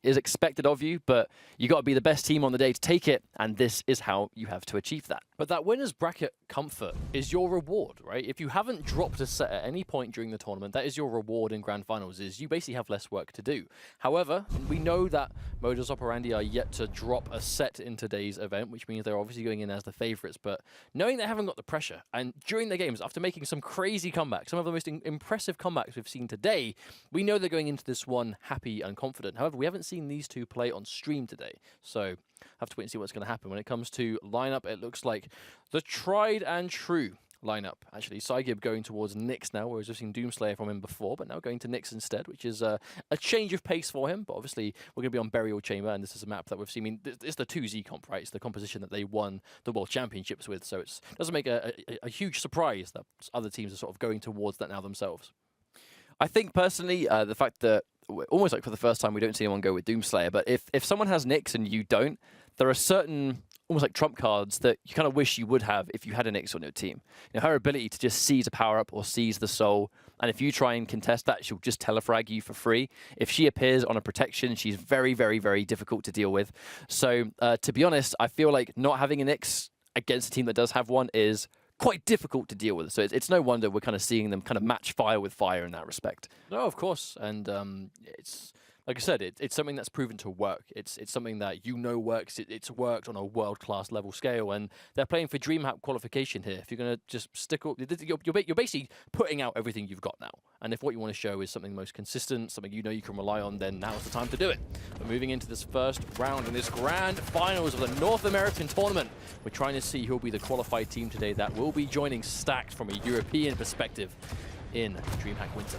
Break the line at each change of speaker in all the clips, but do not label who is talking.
is expected of you, but you got to be the best team on the day to take it, and this is how you have to achieve that. But that winner's bracket comfort is your reward, right? If you haven't dropped a set at any point during the tournament, that is your reward in Grand Finals, is you basically have less work to do. However, we know that Modus Operandi are yet to drop a set in today's event, which means they're obviously going in as the favorites, but knowing they haven't got the pressure, and during their games, after making some crazy comebacks, some of the most impressive comebacks we've seen today, we know they're going into this one happy and confident. However, we haven't seen these two play on stream today, so have to wait and see what's going to happen. When it comes to lineup, it looks like the tried and true lineup. Actually, Saigib going towards Nyx now, whereas we've seen Doomslayer from him before, but now going to Nyx instead, which is a change of pace for him. But obviously, we're going to be on Burial Chamber, and this is a map that we've seen. I mean, it's the 2Z comp, right? It's the composition that they won the World Championships with, so it doesn't make a huge surprise that other teams are sort of going towards that now themselves. I think personally, the fact that almost like for the first time we don't see anyone go with Doomslayer, but if someone has Nyx and you don't, there are certain almost like trump cards that you kind of wish you would have if you had a Nyx on your team. You know, her ability to just seize a power-up or seize the soul, and if you try and contest that, she'll just telefrag you for free. If she appears on a protection, she's very, very, very difficult to deal with. So, to be honest, I feel like not having a Nyx against a team that does have one is quite difficult to deal with. So it's no wonder we're kind of seeing them kind of match fire with fire in that respect. No, of course. And it's, like I said, it's something that's proven to work. It's something that you know works. It's worked on a world-class level scale, and they're playing for Dreamhack qualification here. If you're going to just stick up, you're basically putting out everything you've got now. And if what you want to show is something most consistent, something you know you can rely on, then now's the time to do it. We're moving into this first round in this grand finals of the North American tournament. We're trying to see who'll be the qualified team today that will be joining Stacked from a European perspective in Dreamhack Winter.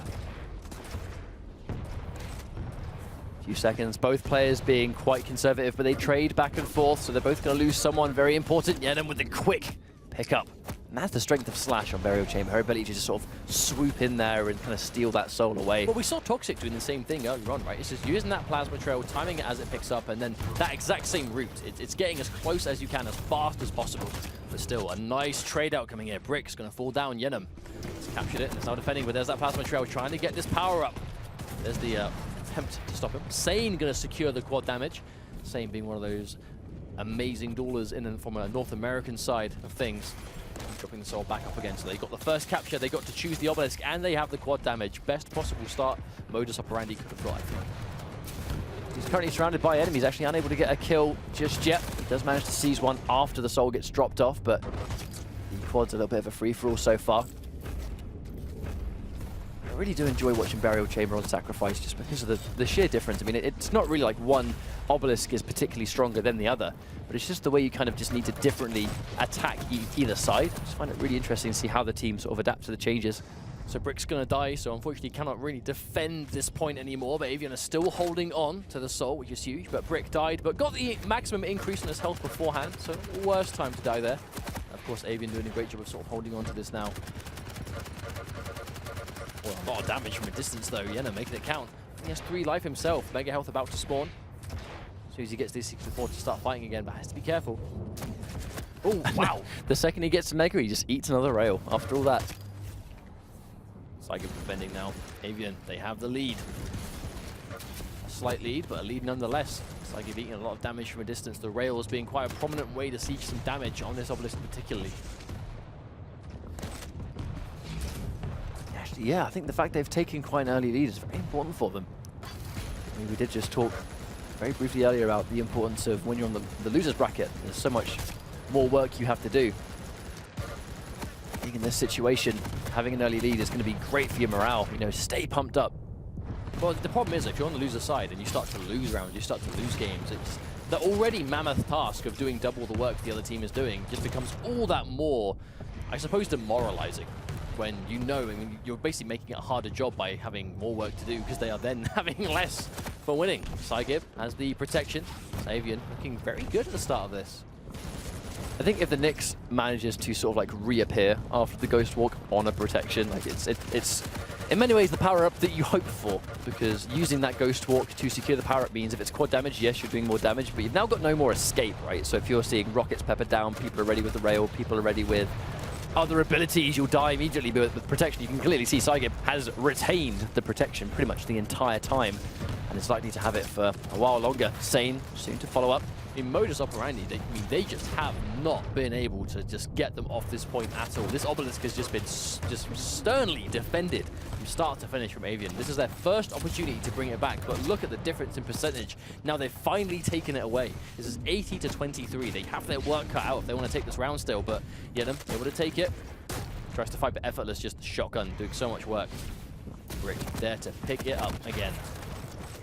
Few seconds, both players being quite conservative, but they trade back and forth, so they're both going to lose someone very important. Yenem with the quick pickup. And that's the strength of Slash on Burial Chamber, her ability to just sort of swoop in there and kind of steal that soul away. Well, we saw Toxic doing the same thing earlier on, right? It's just using that plasma trail, timing it as it picks up, and then that exact same route. It's getting as close as you can, as fast as possible. But still, a nice trade out coming here. Brick's going to fall down. Yenem has captured it and is now defending, but there's that plasma trail trying to get this power up. There's the attempt to stop him. Sane going to secure the quad damage. Sane being one of those amazing duelers in and from a North American side of things. Dropping the soul back up again. So they got the first capture, they got to choose the obelisk, and they have the quad damage. Best possible start Modus Operandi could have got. He's currently surrounded by enemies, actually unable to get a kill just yet. He does manage to seize one after the soul gets dropped off, but the quad's a little bit of a free-for-all so far. I really do enjoy watching Burial Chamber on Sacrifice just because of the sheer difference. I mean, it's not really like one obelisk is particularly stronger than the other, but it's just the way you kind of just need to differently attack either side. I just find it really interesting to see how the team sort of adapt to the changes. So Brick's going to die, so unfortunately cannot really defend this point anymore, but Avian is still holding on to the soul, which is huge, but Brick died, but got the maximum increase in his health beforehand, so worst time to die there. Of course, Avian doing a great job of sort of holding on to this now. Well, a lot of damage from a distance though, Yenem making it count. He has 3 life himself, Mega Health about to spawn. As soon as he gets this, he can afford to start fighting again, but has to be careful. Oh, wow. The second he gets to Mega, he just eats another rail after all that. Saigib defending now. Avian, they have the lead. A slight lead, but a lead nonetheless. Saigib eating a lot of damage from a distance. The rails being quite a prominent way to siege some damage on this obelisk particularly. Actually, yeah, I think the fact they've taken quite an early lead is very important for them. I mean, we did just talk very briefly earlier about the importance of when you're on the loser's bracket. There's so much more work you have to do. Being in this situation, having an early lead is going to be great for your morale. You know, stay pumped up. Well, the problem is if you're on the loser side and you start to lose rounds, you start to lose games, it's the already mammoth task of doing double the work the other team is doing just becomes all that more, I suppose, demoralizing. When you know, I mean, you're basically making it a harder job by having more work to do because they are then having less for winning. Saigib has the protection. Avian looking very good at the start of this. I think if the Nyx manages to sort of like reappear after the Ghost Walk on a protection, like it's in many ways the power-up that you hope for, because using that Ghost Walk to secure the power-up means if it's quad damage, yes, you're doing more damage, but you've now got no more escape, right? So if you're seeing rockets peppered down, people are ready with the rail, people are ready with other abilities, you'll die immediately, but with protection, you can clearly see Saigib has retained the protection pretty much the entire time. and is likely to have it for a while longer. Sane soon to follow up. In Modus Operandi, they just have not been able to just get them off this point at all. This obelisk has just been just sternly defended from start to finish from Avian. This is their first opportunity to bring it back, but look at the difference in percentage. Now they've finally taken it away. This is 80 to 23. They have their work cut out if they want to take this round still, but Yenem able to take it. Tries to fight, but effortless, just shotgun, doing so much work. Brick there to pick it up again.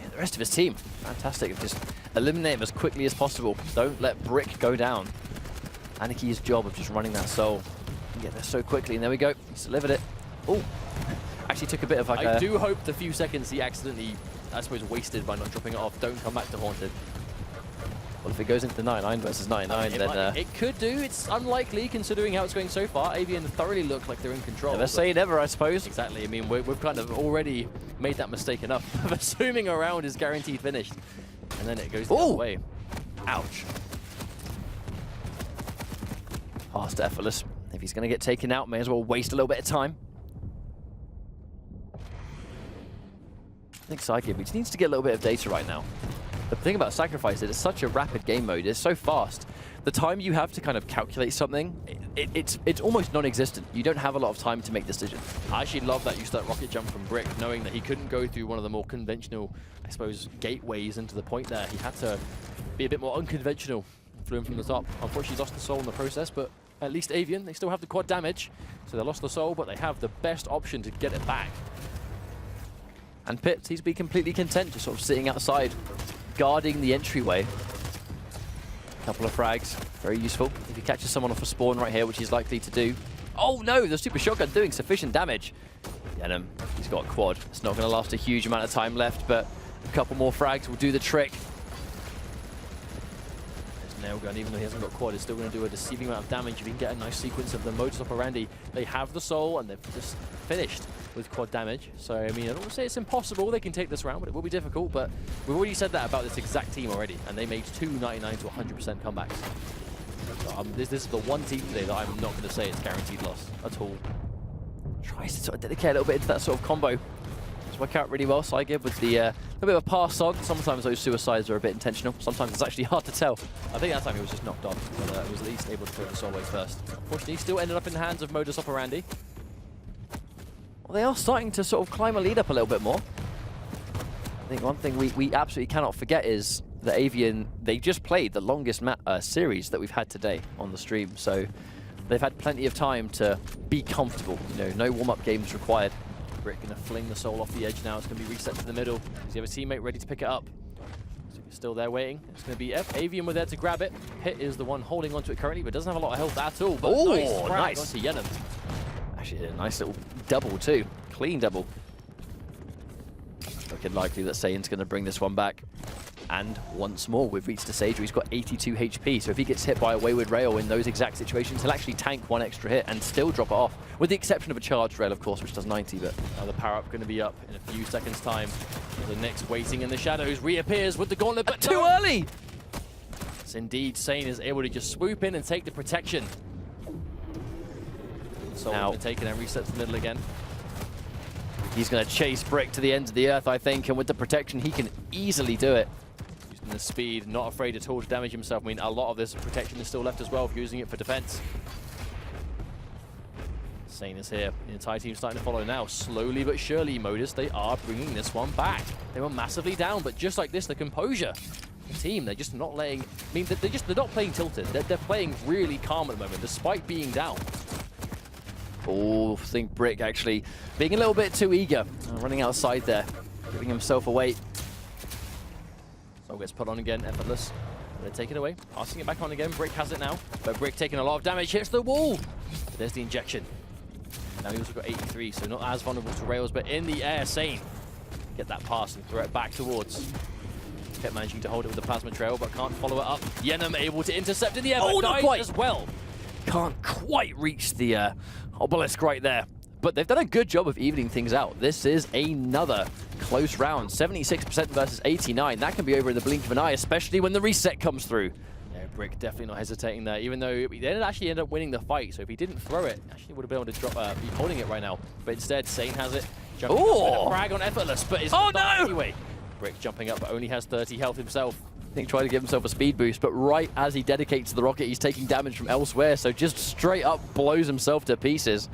Yeah, the rest of his team, fantastic. Just eliminate him as quickly as possible. Don't let Brick go down. Aniki's job of just running that soul. Get there so quickly, and there we go. He's delivered it. Oh, actually took a bit of like I do hope the few seconds he accidentally, I suppose, wasted by not dropping it off don't come back to Haunted. Well, if it goes into the 99 versus 99, then it could do. It's unlikely considering how it's going so far. Avian thoroughly look like they're in control. Never say never, I suppose. Exactly. I mean, we've kind of already made that mistake enough of assuming a round is guaranteed finished, and then it goes the other way. Ouch. Past effortless. If he's going to get taken out, may as well waste a little bit of time. I think Psychic just needs to get a little bit of data right now. The thing about Sacrifice is it's such a rapid game mode. It's so fast. The time you have to kind of calculate something, it's almost non-existent. You don't have a lot of time to make decisions. I actually love that use that rocket jump from Brick, knowing that he couldn't go through one of the more conventional, I suppose, gateways into the point there. He had to be a bit more unconventional. Flew him from the top. Unfortunately, lost the soul in the process, but at least Avian, they still have the quad damage. So they lost the soul, but they have the best option to get it back. And Pips, he's been completely content, just sort of sitting outside, guarding the entryway. Couple of frags, very useful. If he catches someone off a spawn right here, which he's likely to do. Oh no, the super shotgun doing sufficient damage. Yenem, he's got a quad. It's not going to last a huge amount of time left, but a couple more frags will do the trick. Nail gun, even though he hasn't got quad, is still going to do a deceiving amount of damage. If he can get a nice sequence of the Modus Operandi, they have the soul and they've just finished with quad damage. So, I mean, I don't want to say it's impossible they can take this round, but it will be difficult. But we've already said that about this exact team already, and they made 2 99 to 100% comebacks. So, this is the one team today that I'm not going to say it's guaranteed loss at all. Tries to sort of dedicate a little bit into that sort of combo. It's worked out really well, Saigib, with the a bit of a pass on. Sometimes those suicides are a bit intentional. Sometimes it's actually hard to tell. I think that time he was just knocked on, but was at least able to throw the soul away first. Unfortunately, he still ended up in the hands of Modus Operandi. Well, they are starting to sort of climb a lead up a little bit more. I think one thing we absolutely cannot forget is that Avian, they just played the longest series that we've had today on the stream. So they've had plenty of time to be comfortable. You know, no warm-up games required. Brick going to fling the soul off the edge now. It's going to be reset to the middle. Does he have a teammate ready to pick it up? So he's still there waiting. It's going to be Avian, we're there to grab it. Hit is the one holding onto it currently, but doesn't have a lot of health at all. But nice onto Yenem. Actually, a nice little double too. Clean double. Looking likely that Sane's going to bring this one back. And once more, we've reached a stage where he's got 82 HP. So if he gets hit by a Wayward Rail in those exact situations, he'll actually tank one extra hit and still drop it off. With the exception of a charged rail, of course, which does 90. But the power-up going to be up in a few seconds' time. The Nyx waiting in the shadows reappears with the gauntlet, but too early! Yes, indeed, Sane is able to just swoop in and take the protection. So now taken and resets the middle again. He's going to chase Brick to the ends of the earth, I think, and with the protection, he can easily do it. Using the speed, not afraid at all to damage himself. I mean, a lot of this protection is still left as well, if using it for defense. Sane is here. The entire team starting to follow now. Slowly but surely, Modus, they are bringing this one back. They were massively down, but just like this, the composure. The team, they're just not letting... I mean, they're not playing tilted. They're playing really calm at the moment, despite being down. Oh, I think Brick actually being a little bit too eager. Running outside there, giving himself away. Soul gets put on again, effortless. They take it away, passing it back on again. Brick has it now, but Brick taking a lot of damage, hits the wall. But there's the injection. Now he also got 83, so not as vulnerable to rails, but in the air, Sane. Get that pass and throw it back towards. Kept managing to hold it with the plasma trail, but can't follow it up. Yenem able to intercept in the air, but not quite as well. Can't quite reach the obelisk right there. But they've done a good job of evening things out. This is another close round. 76% versus 89. That can be over in the blink of an eye, especially when the reset comes through. Yeah, Brick definitely not hesitating there, even though he didn't actually end up winning the fight. So if he didn't throw it, actually would have been able to drop, be holding it right now. But instead, Sane has it. Jumping up with a frag on effortless, but it's not anyway. Brick jumping up, but only has 30 health himself. I think trying to give himself a speed boost, but right as he dedicates to the rocket, he's taking damage from elsewhere, so just straight up blows himself to pieces.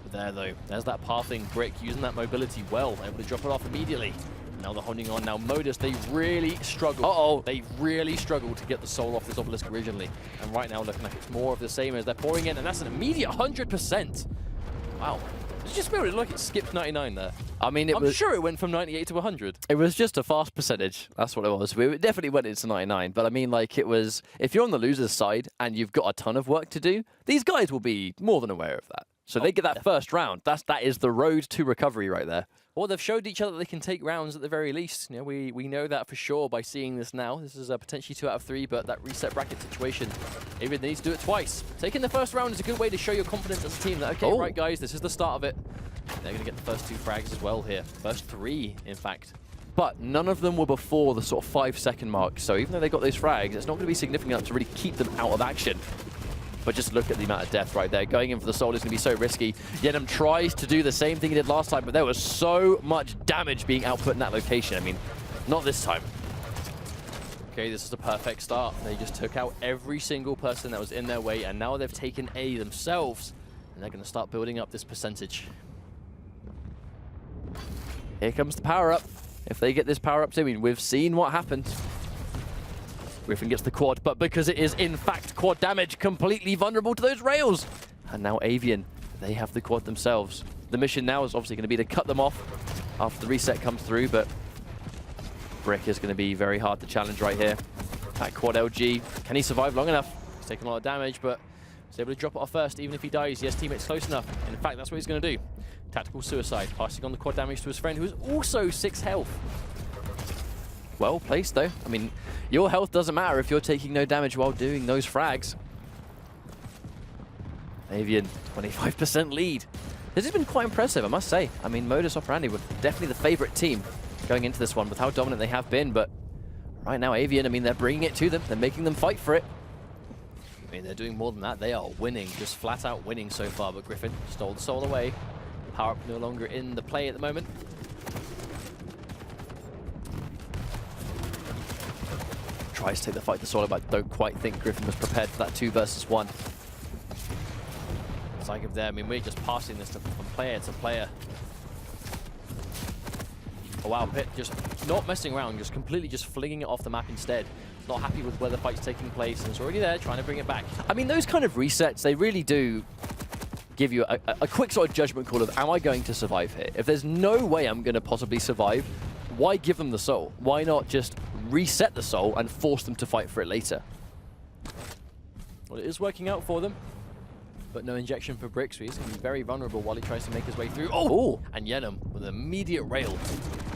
But there, though, there's that pathing. Brick using that mobility well, able to drop it off immediately. Now they're holding on. Now Modus, they really struggle. They really struggled to get the soul off this obelisk originally. And right now looking like it's more of the same as they're pouring in, and that's an immediate 100%. Wow. Did you just feel it like it skipped 99 there? I mean, I'm sure it went from 98 to 100.
It was just a fast percentage. That's what it was. We definitely went into 99. But I mean, like, it was, if you're on the loser's side and you've got a ton of work to do, these guys will be more than aware of that. So they get that first round. That is the road to recovery right there.
Well, they've showed each other that they can take rounds at the very least. You know, we know that for sure by seeing this now. This is potentially 2 out of 3, but that reset bracket situation, Avian needs to do it twice. Taking the first round is a good way to show your confidence as a team that, okay, right, guys, this is the start of it. They're going to get the first 2 frags as well here. First 3, in fact.
But none of them were before the sort of 5-second mark. So even though they got those frags, it's not going to be significant enough to really keep them out of action. But just look at the amount of death right there. Going in for the soul is going to be so risky. Yenem tries to do the same thing he did last time, but there was so much damage being output in that location. I mean, not this time.
Okay, this is a perfect start. They just took out every single person that was in their way, and now they've taken A themselves, and they're going to start building up this percentage.
Here comes the power-up. If they get this power-up, I mean, we've seen what happened. Griffin gets the quad, but because it is in fact quad damage, completely vulnerable to those rails. And now Avian, they have the quad themselves. The mission now is obviously going to be to cut them off after the reset comes through, but Brick is going to be very hard to challenge right here. That quad LG, can he survive long enough?
He's taking a lot of damage, but he's able to drop it off first, even if he dies. Yes, teammate's close enough. In fact, that's what he's going to do. Tactical suicide, passing on the quad damage to his friend, who is also 6 health.
Well placed, though. I mean, your health doesn't matter if you're taking no damage while doing those frags. Avian, 25% lead. This has been quite impressive, I must say. I mean, Modus Operandi were definitely the favorite team going into this one with how dominant they have been, but right now, Avian, I mean, they're bringing it to them. They're making them fight for it.
I mean, they're doing more than that. They are winning, just flat out winning so far, but Griffin stole the soul away. Power-up no longer in the play at the moment.
Tries to take the fight to solo, but I don't quite think Griffin was prepared for that 2 versus 1.
It's like if there, I mean, we're just passing this from player to player. Oh wow, Pit just not messing around, just completely just flinging it off the map instead. Not happy with where the fight's taking place, and it's already there, trying to bring it back.
I mean, those kind of resets, they really do give you a quick sort of judgment call of, am I going to survive here? If there's no way I'm going to possibly survive, why give them the soul? Why not just reset the soul and force them to fight for it later?
Well, it is working out for them, but no injection for Brick, so he's going to be very vulnerable while he tries to make his way through. Oh! And Yenem with an immediate rail.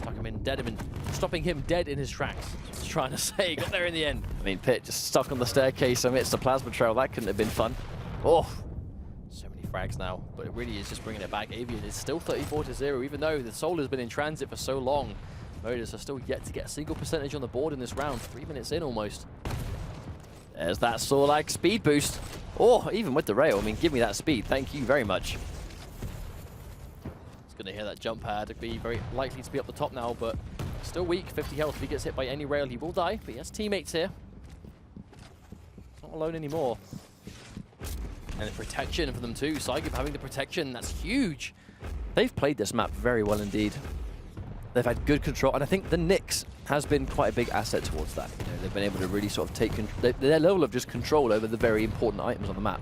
Stuck him in, dead him in, stopping him dead in his tracks. Just trying to say, got there in the end.
I mean, Pit just stuck on the staircase amidst the plasma trail. That couldn't have been fun. Oh!
So many frags now, but it really is just bringing it back. Avian is still 34-0, even though the soul has been in transit for so long. Modus are still yet to get a single percentage on the board in this round. 3 minutes in almost.
There's that Sorlag speed boost. Oh, even with the rail, I mean, give me that speed. Thank you very much.
He's going to hear that jump pad. It'd be very likely to be up the top now, but still weak. 50 health. If he gets hit by any rail, he will die. But he has teammates here. Not alone anymore. And the protection for them too. Saigib having the protection. That's huge.
They've played this map very well indeed. They've had good control, and I think the Nyx has been quite a big asset towards that. You know, they've been able to really sort of take their level of just control over the very important items on the map.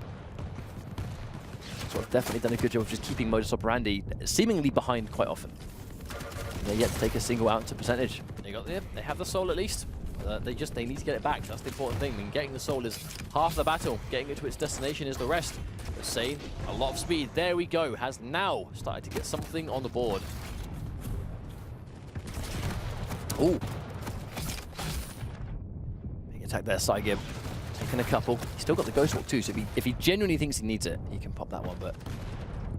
So I've definitely done a good job of just keeping Modus Operandi seemingly behind quite often. And they're yet to take a single out into percentage.
They have the soul at least. They need to get it back. That's the important thing. I mean, getting the soul is half the battle. Getting it to its destination is the rest. But Sane, a lot of speed. There we go. Has now started to get something on the board.
Ooh. Big attack there, Saigib. Taking a couple. He's still got the Ghost Walk too, so if he genuinely thinks he needs it, he can pop that one. But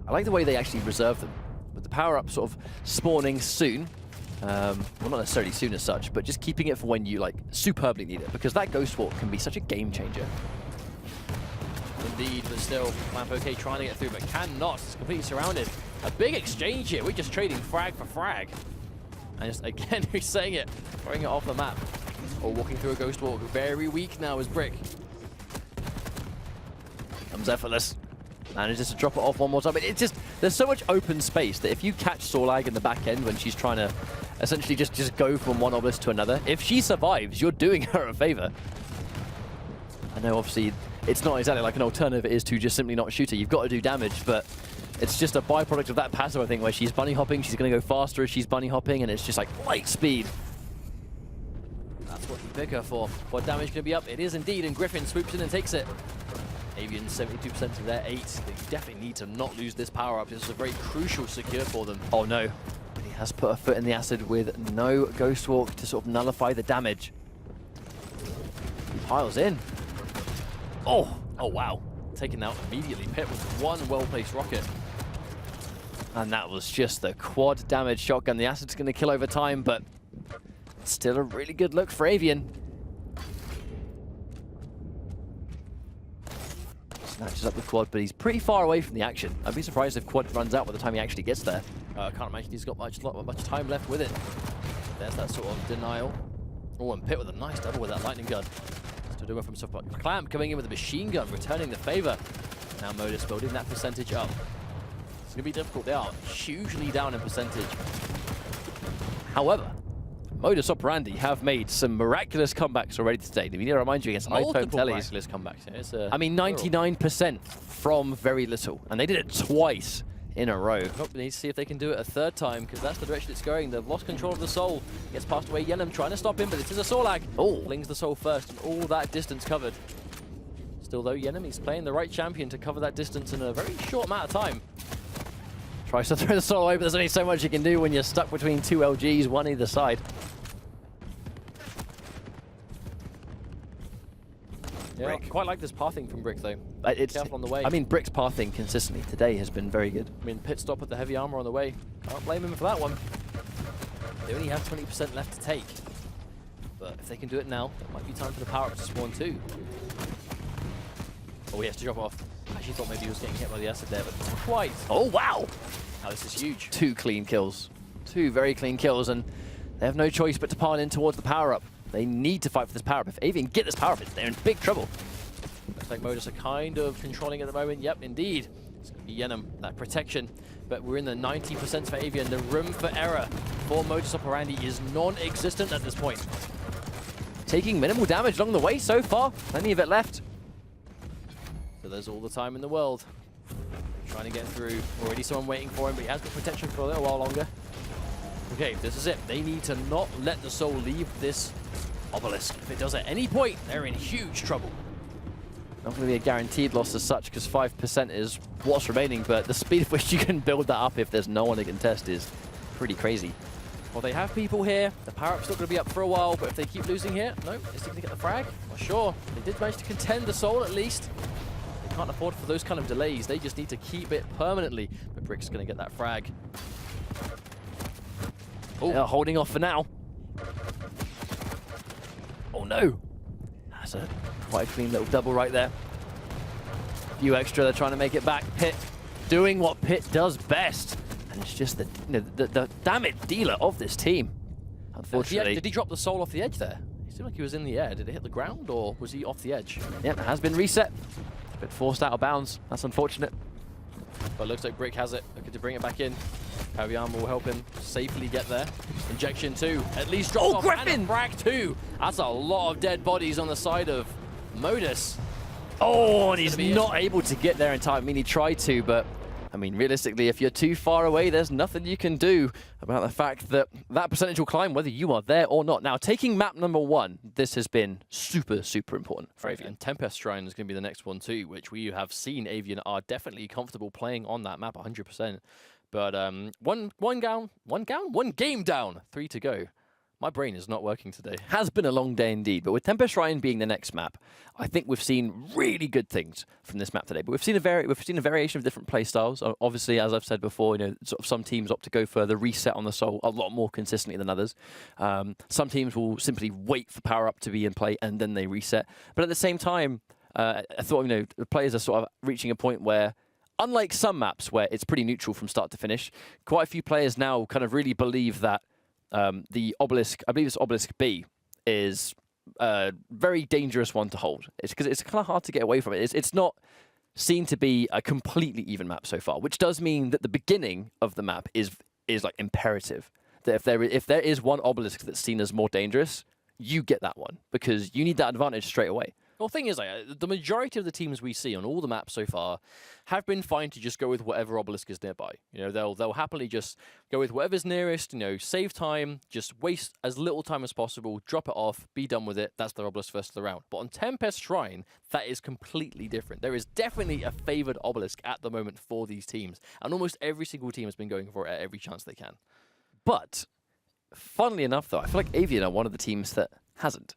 I like the way they actually reserve them. With the power-up sort of spawning soon. Well, not necessarily soon as such, but just keeping it for when you, like, superbly need it. Because that Ghost Walk can be such a game changer.
Indeed, but still, Lamp OK trying to get through, but cannot. It's completely surrounded. A big exchange here. We're just trading frag for frag. And just again, resetting it, throwing it off the map. Or walking through a ghost walk. Very weak now is Brick.
Comes effortless. Manages to drop it off one more time. But it's just, there's so much open space that if you catch Sorlag in the back end when she's trying to essentially just go from one obelisk to another, if she survives, you're doing her a favor. I know obviously it's not exactly like an alternative is to just simply not shoot her. You've got to do damage, but it's just a byproduct of that passive, I think, where she's bunny hopping, she's going to go faster as she's bunny hopping, and it's just like light speed.
That's what you pick her for. What damage can be up? It is indeed, and Griffin swoops in and takes it. Avian 72% of their 8. They definitely need to not lose this power up. This is a very crucial secure for them.
Oh no. But he has put a foot in the acid with no Ghost Walk to sort of nullify the damage. Piles in.
Oh wow. Taken out immediately. Pit with one well-placed rocket.
And that was just the quad damage shotgun. The acid's going to kill over time, but still a really good look for Avian. Snatches up the quad, but he's pretty far away from the action. I'd be surprised if quad runs out by the time he actually gets there.
I can't imagine he's got much time left with it. There's that sort of denial. Oh, and Pit with a nice double with that lightning gun. Still doing from support. Clamp coming in with a machine gun, returning the favor. Now Modus building that percentage up. It's going to be difficult. They are hugely down in percentage.
However, Modus Operandi have made some miraculous comebacks already today. We need to remind you against iPhone tellies.
Miraculous comebacks. Yeah, it's
I mean, 99% from very little, and they did it twice in a row.
They need to see if they can do it a third time, because that's the direction it's going. They've lost control of the soul. Gets passed away. Yenem trying to stop him, but it is a Sorlag.
Oh,
Flings the soul first, and all that distance covered. Still though, Yenem is playing the right champion to cover that distance in a very short amount of time.
Tries to throw the soul away, but there's only so much you can do when you're stuck between two LGs, one either side.
Yeah,
Brick.
quite like this pathing from Brick though.
It's
Careful on the way.
I mean, Brick's pathing consistently today has been very good.
I mean, pit stop with the heavy armor on the way. Can't blame him for that one. They only have 20% left to take. But if they can do it now, it might be time for the power-up to spawn too. Oh, he has to drop off. I actually thought maybe he was getting hit by the acid there, but not quite.
Oh, wow!
Now this is huge.
2 clean kills. 2 very clean kills, and they have no choice but to pile in towards the power-up. They need to fight for this power-up. If Avian get this power-up, they're in big trouble.
Looks like Modus are kind of controlling at the moment. Yep, indeed. It's going to be Yenem, that protection. But we're in the 90% for Avian. The room for error for Modus Operandi is non-existent at this point.
Taking minimal damage along the way so far. Plenty of it left.
So there's all the time in the world. Trying to get through. Already someone waiting for him, but he has got protection for a little while longer. Okay, this is it. They need to not let the soul leave this obelisk. If it does at any point, they're in huge trouble.
Not going to be a guaranteed loss as such, because 5% is what's remaining, but the speed at which you can build that up if there's no one to contest is pretty crazy.
Well, they have people here. The power-up's still going to be up for a while, but if they keep losing here, no, is he going to get the frag? Not sure. They did manage to contend the soul at least. They can't afford for those kind of delays. They just need to keep it permanently. But Brick's going to get that frag.
Oh, holding off for now. Oh no! That's a quite a clean little double right there. A few extra, they're trying to make it back. Pit doing what Pit does best. And it's just the damage dealer of this team. Unfortunately.
Did he drop the soul off the edge there? He seemed like he was in the air. Did it hit the ground or was he off the edge?
Yeah, it has been reset. A bit forced out of bounds. That's unfortunate.
But it looks like Brick has it. Looking to bring it back in. Avian will help him safely get there. Injection 2. At least drops off.
Griffin!
And frag 2. That's a lot of dead bodies on the side of Modus.
Oh, and he's not able to get there in time. I mean, he tried to, but I mean, realistically, if you're too far away, there's nothing you can do about the fact that that percentage will climb whether you are there or not. Now, taking map number 1, this has been super, super important for Avian.
And Tempest Shrine is going to be the next one too, which we have seen Avian are definitely comfortable playing on that map 100%. But one game down, 3 to go. My brain is not working today.
Has been a long day indeed, but with Tempest Shrine being the next map, I think we've seen really good things from this map today. But we've seen a variation of different play styles. Obviously, as I've said before, you know, sort of some teams opt to go for the reset on the soul a lot more consistently than others. Some teams will simply wait for power up to be in play and then they reset. But at the same time, I thought, you know, the players are sort of reaching a point where, unlike some maps where it's pretty neutral from start to finish, quite a few players now kind of really believe that the obelisk, I believe it's obelisk B, is a very dangerous one to hold. It's because it's kind of hard to get away from it. It's not seen to be a completely even map so far, which does mean that the beginning of the map is like imperative. That if there is one obelisk that's seen as more dangerous, you get that one because you need that advantage straight away.
Well, the thing is, the majority of the teams we see on all the maps so far have been fine to just go with whatever obelisk is nearby. You know, they'll happily just go with whatever's nearest. You know, save time, just waste as little time as possible, drop it off, be done with it. That's their obelisk first of the round. But on Tempest Shrine, that is completely different. There is definitely a favored obelisk at the moment for these teams, and almost every single team has been going for it at every chance they can.
But funnily enough, though, I feel like Avian are one of the teams that hasn't.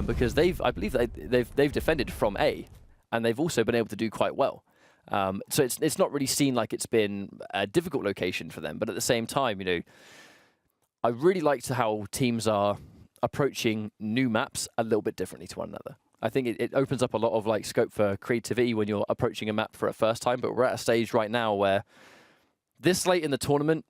Because I believe they've defended from A, and they've also been able to do quite well. So it's not really seen like it's been a difficult location for them. But at the same time, you know, I really liked how teams are approaching new maps a little bit differently to one another. I think it opens up a lot of like scope for creativity when you're approaching a map for a first time. But we're at a stage right now where this late in the tournament,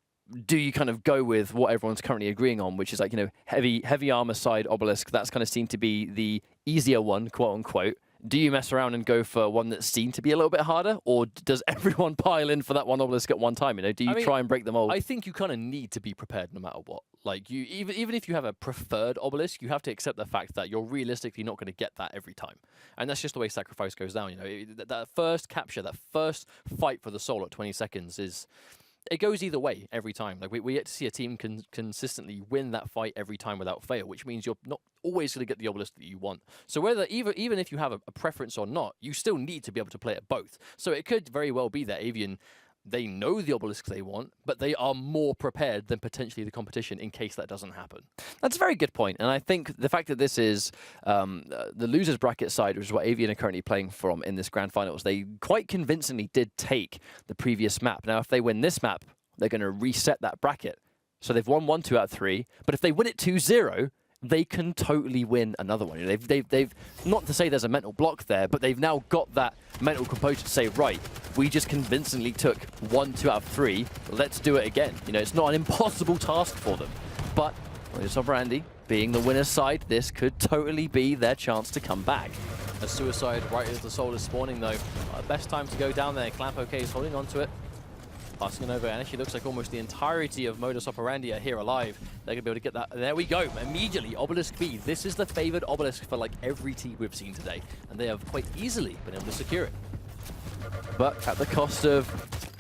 do you kind of go with what everyone's currently agreeing on, which is like, you know, heavy armor side obelisk? That's kind of seen to be the easier one, quote unquote. Do you mess around and go for one that's seen to be a little bit harder, or does everyone pile in for that one obelisk at one time? You know, do you try and break them all?
I think you kind of need to be prepared no matter what. Like, you even if you have a preferred obelisk, you have to accept the fact that you're realistically not going to get that every time, and that's just the way sacrifice goes down. You know, that first capture, that first fight for the soul at 20 seconds is. It goes either way every time. Like we get to see a team consistently win that fight every time without fail, which means you're not always going to get the obelisk that you want. So whether even if you have a preference or not, you still need to be able to play it both. So it could very well be that Avian, they know the obelisk they want, but they are more prepared than potentially the competition in case that doesn't happen.
That's a very good point. And I think the fact that this is the losers bracket side, which is what Avian are currently playing from in this grand finals, they quite convincingly did take the previous map. Now, if they win this map, they're going to reset that bracket. So they've won 1, 2 out of 3. But if they win it 2-0, they can totally win another one. They've not to say there's a mental block there, but they've now got that mental composure to say, right, we just convincingly took 1, 2 out of 3. Let's do it again. You know, it's not an impossible task for them. But Modus Operandi, being the winner's side, this could totally be their chance to come back.
A suicide right as the soul is spawning, though. Best time to go down there. Clamp OK is holding on to it. Passing it over, and actually looks like almost the entirety of Modus Operandi are here alive. They're going to be able to get that. There we go. Immediately, Obelisk B. This is the favored Obelisk for like every team we've seen today, and they have quite easily been able to secure it.
But at the cost of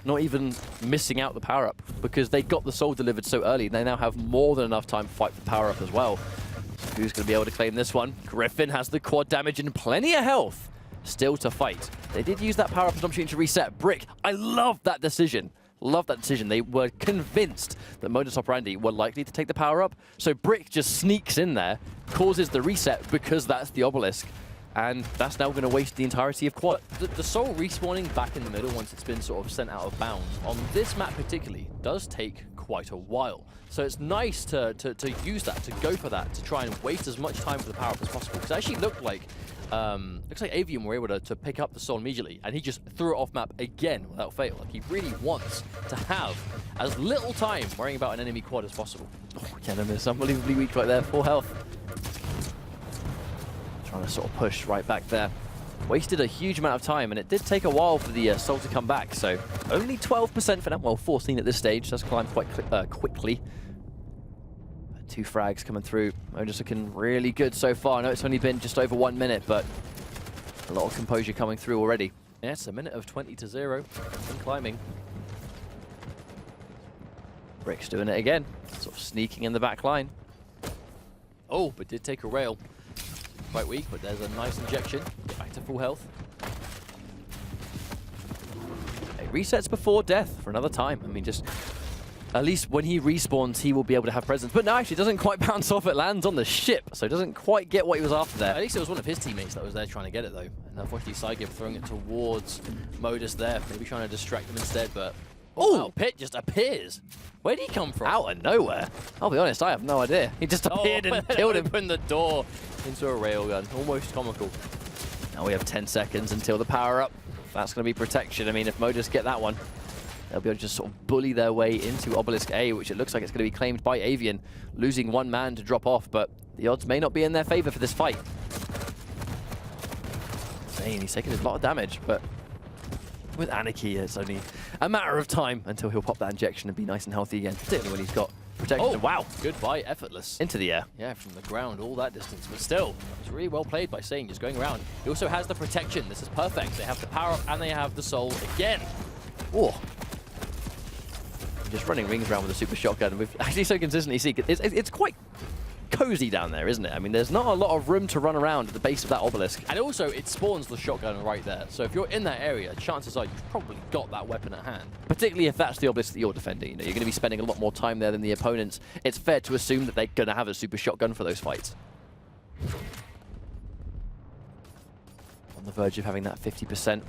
not even missing out the power-up, because they got the soul delivered so early, they now have more than enough time to fight for the power-up as well. So who's going to be able to claim this one? Griffin has the quad damage and plenty of health still to fight. They did use that power-up as an opportunity to reset. Brick, I love that decision. Love that decision. They were convinced that Modus Operandi were likely to take the power-up, so Brick just sneaks in there, causes the reset because that's the obelisk, and that's now going to waste the entirety of quad.
The soul respawning back in the middle once it's been sort of sent out of bounds on this map particularly does take quite a while. So it's nice to use that, to go for that, to try and waste as much time for the power-up as possible. Because it actually looked like Avian were able to pick up the soul immediately, and he just threw it off map again without fail. Like, he really wants to have as little time worrying about an enemy quad as possible.
Oh, Kenan is unbelievably weak right there, full health. Trying to sort of push right back there. Wasted a huge amount of time, and it did take a while for the soul to come back, so only 12% for now. Well, 14 at this stage, does climb quite quickly. 2 frags coming through. Modus looking really good so far. I know it's only been just over 1 minute, but a lot of composure coming through already.
Yeah, it's a minute of 20-0 and climbing.
Brick's doing it again, sort of sneaking in the back line.
Oh, but did take a rail. Quite weak, but there's a nice injection. Get back to full health.
It resets before death for another time. I mean, just at least when he respawns, he will be able to have presence. But no, actually, it doesn't quite bounce off. It lands on the ship, so it doesn't quite get what he was after there.
At least it was one of his teammates that was there trying to get it, though. And unfortunately, Saigev throwing it towards Modus there. Maybe trying to distract him instead, but... Oh, wow, Pit just appears. Where did he come from?
Out of nowhere. I'll be honest, I have no idea. He just appeared and killed him.
Opened the door into a railgun. Almost comical.
Now we have 10 seconds until the power-up. That's going to be protection. I mean, if Modus get that one, they'll be able to just sort of bully their way into Obelisk A, which it looks like it's going to be claimed by Avian, losing one man to drop off, but the odds may not be in their favor for this fight. Zane, he's taking a lot of damage, but with Anarchy, it's only a matter of time until he'll pop that injection and be nice and healthy again, particularly when he's got protection.
Oh,
wow.
Goodbye, effortless.
Into the air.
Yeah, from the ground, all that distance. But still, it's really well played by Sane, just going around. He also has the protection. This is perfect. They have the power up and they have the soul again.
Oh. Just running rings around with a super shotgun. We've actually so consistently seen it's quite cozy down there, isn't it? I mean, there's not a lot of room to run around at the base of that obelisk.
And also, it spawns the shotgun right there. So if you're in that area, chances are you've probably got that weapon at hand.
Particularly if that's the obelisk that you're defending. You know, you're going to be spending a lot more time there than the opponents. It's fair to assume that they're going to have a super shotgun for those fights. On the verge of having that 50%.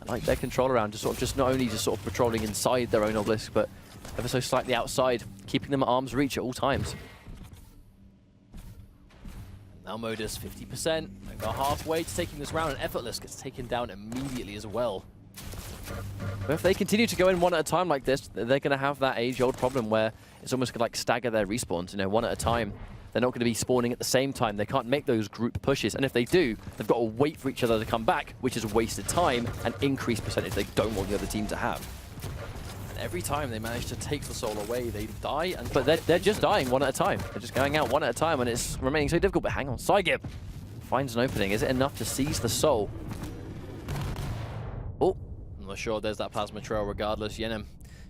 I like their control around, just not only just sort of patrolling inside their own obelisk, but ever so slightly outside, keeping them at arm's reach at all times.
Now Modus, 50%, over halfway to taking this round, and Effortless gets taken down immediately as well.
But if they continue to go in one at a time like this, they're going to have that age-old problem where it's almost going to like stagger their respawns, you know, one at a time. They're not going to be spawning at the same time. They can't make those group pushes. And if they do, they've got to wait for each other to come back, which is wasted time and increased percentage they don't want the other team to have.
And every time they manage to take the soul away, they die.
But they're just dying one at a time. They're just going out one at a time, and it's remaining so difficult. But hang on, Saigib finds an opening. Is it enough to seize the soul? Oh.
I'm not sure there's that plasma trail regardless. Yenem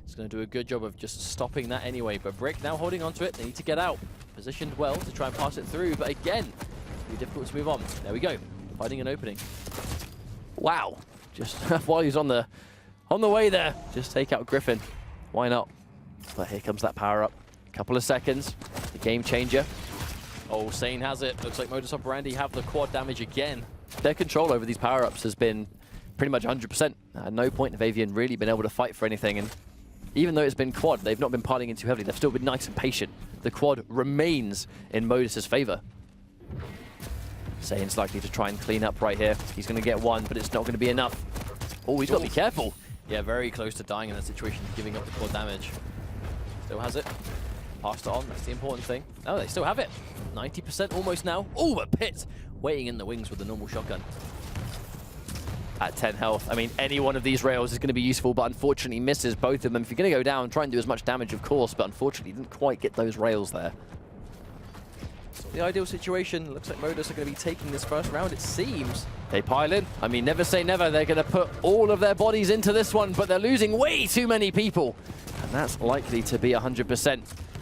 is going to do a good job of just stopping that anyway. But Brick now holding onto it. They need to get out. Positioned well to try and pass it through, but again, it's be difficult to move on. There we go, finding an opening.
Wow, just while he's on the way there, just take out Griffin. Why not? But here comes that power up. Couple of seconds, the game changer.
Oh, Sane has it. Looks like Modus Operandi have the quad damage again.
Their control over these power ups has been pretty much 100%. At no point have Avian really been able to fight for anything, and even though it's been quad, they've not been piling in too heavily. They've still been nice and patient. The quad remains in Modus's favor. Sane's likely to try and clean up right here. He's going to get one, but it's not going to be enough. Oh, he's got to be careful.
Yeah, very close to dying in that situation, giving up the quad damage. Still has it. Passed it on, that's the important thing. Oh, they still have it. 90% almost now. Oh, but Pit waiting in the wings with the normal shotgun. At 10 health. I mean, any one of these rails is going to be useful, but unfortunately misses both of them. If you're going to go down, try and do as much damage, of course, but unfortunately didn't quite get those rails there. So the ideal situation, looks like Modus are going to be taking this first round, it seems. They pile in. I mean, never say never. They're going to put all of their bodies into this one, but they're losing way too many people. And that's likely to be 100%.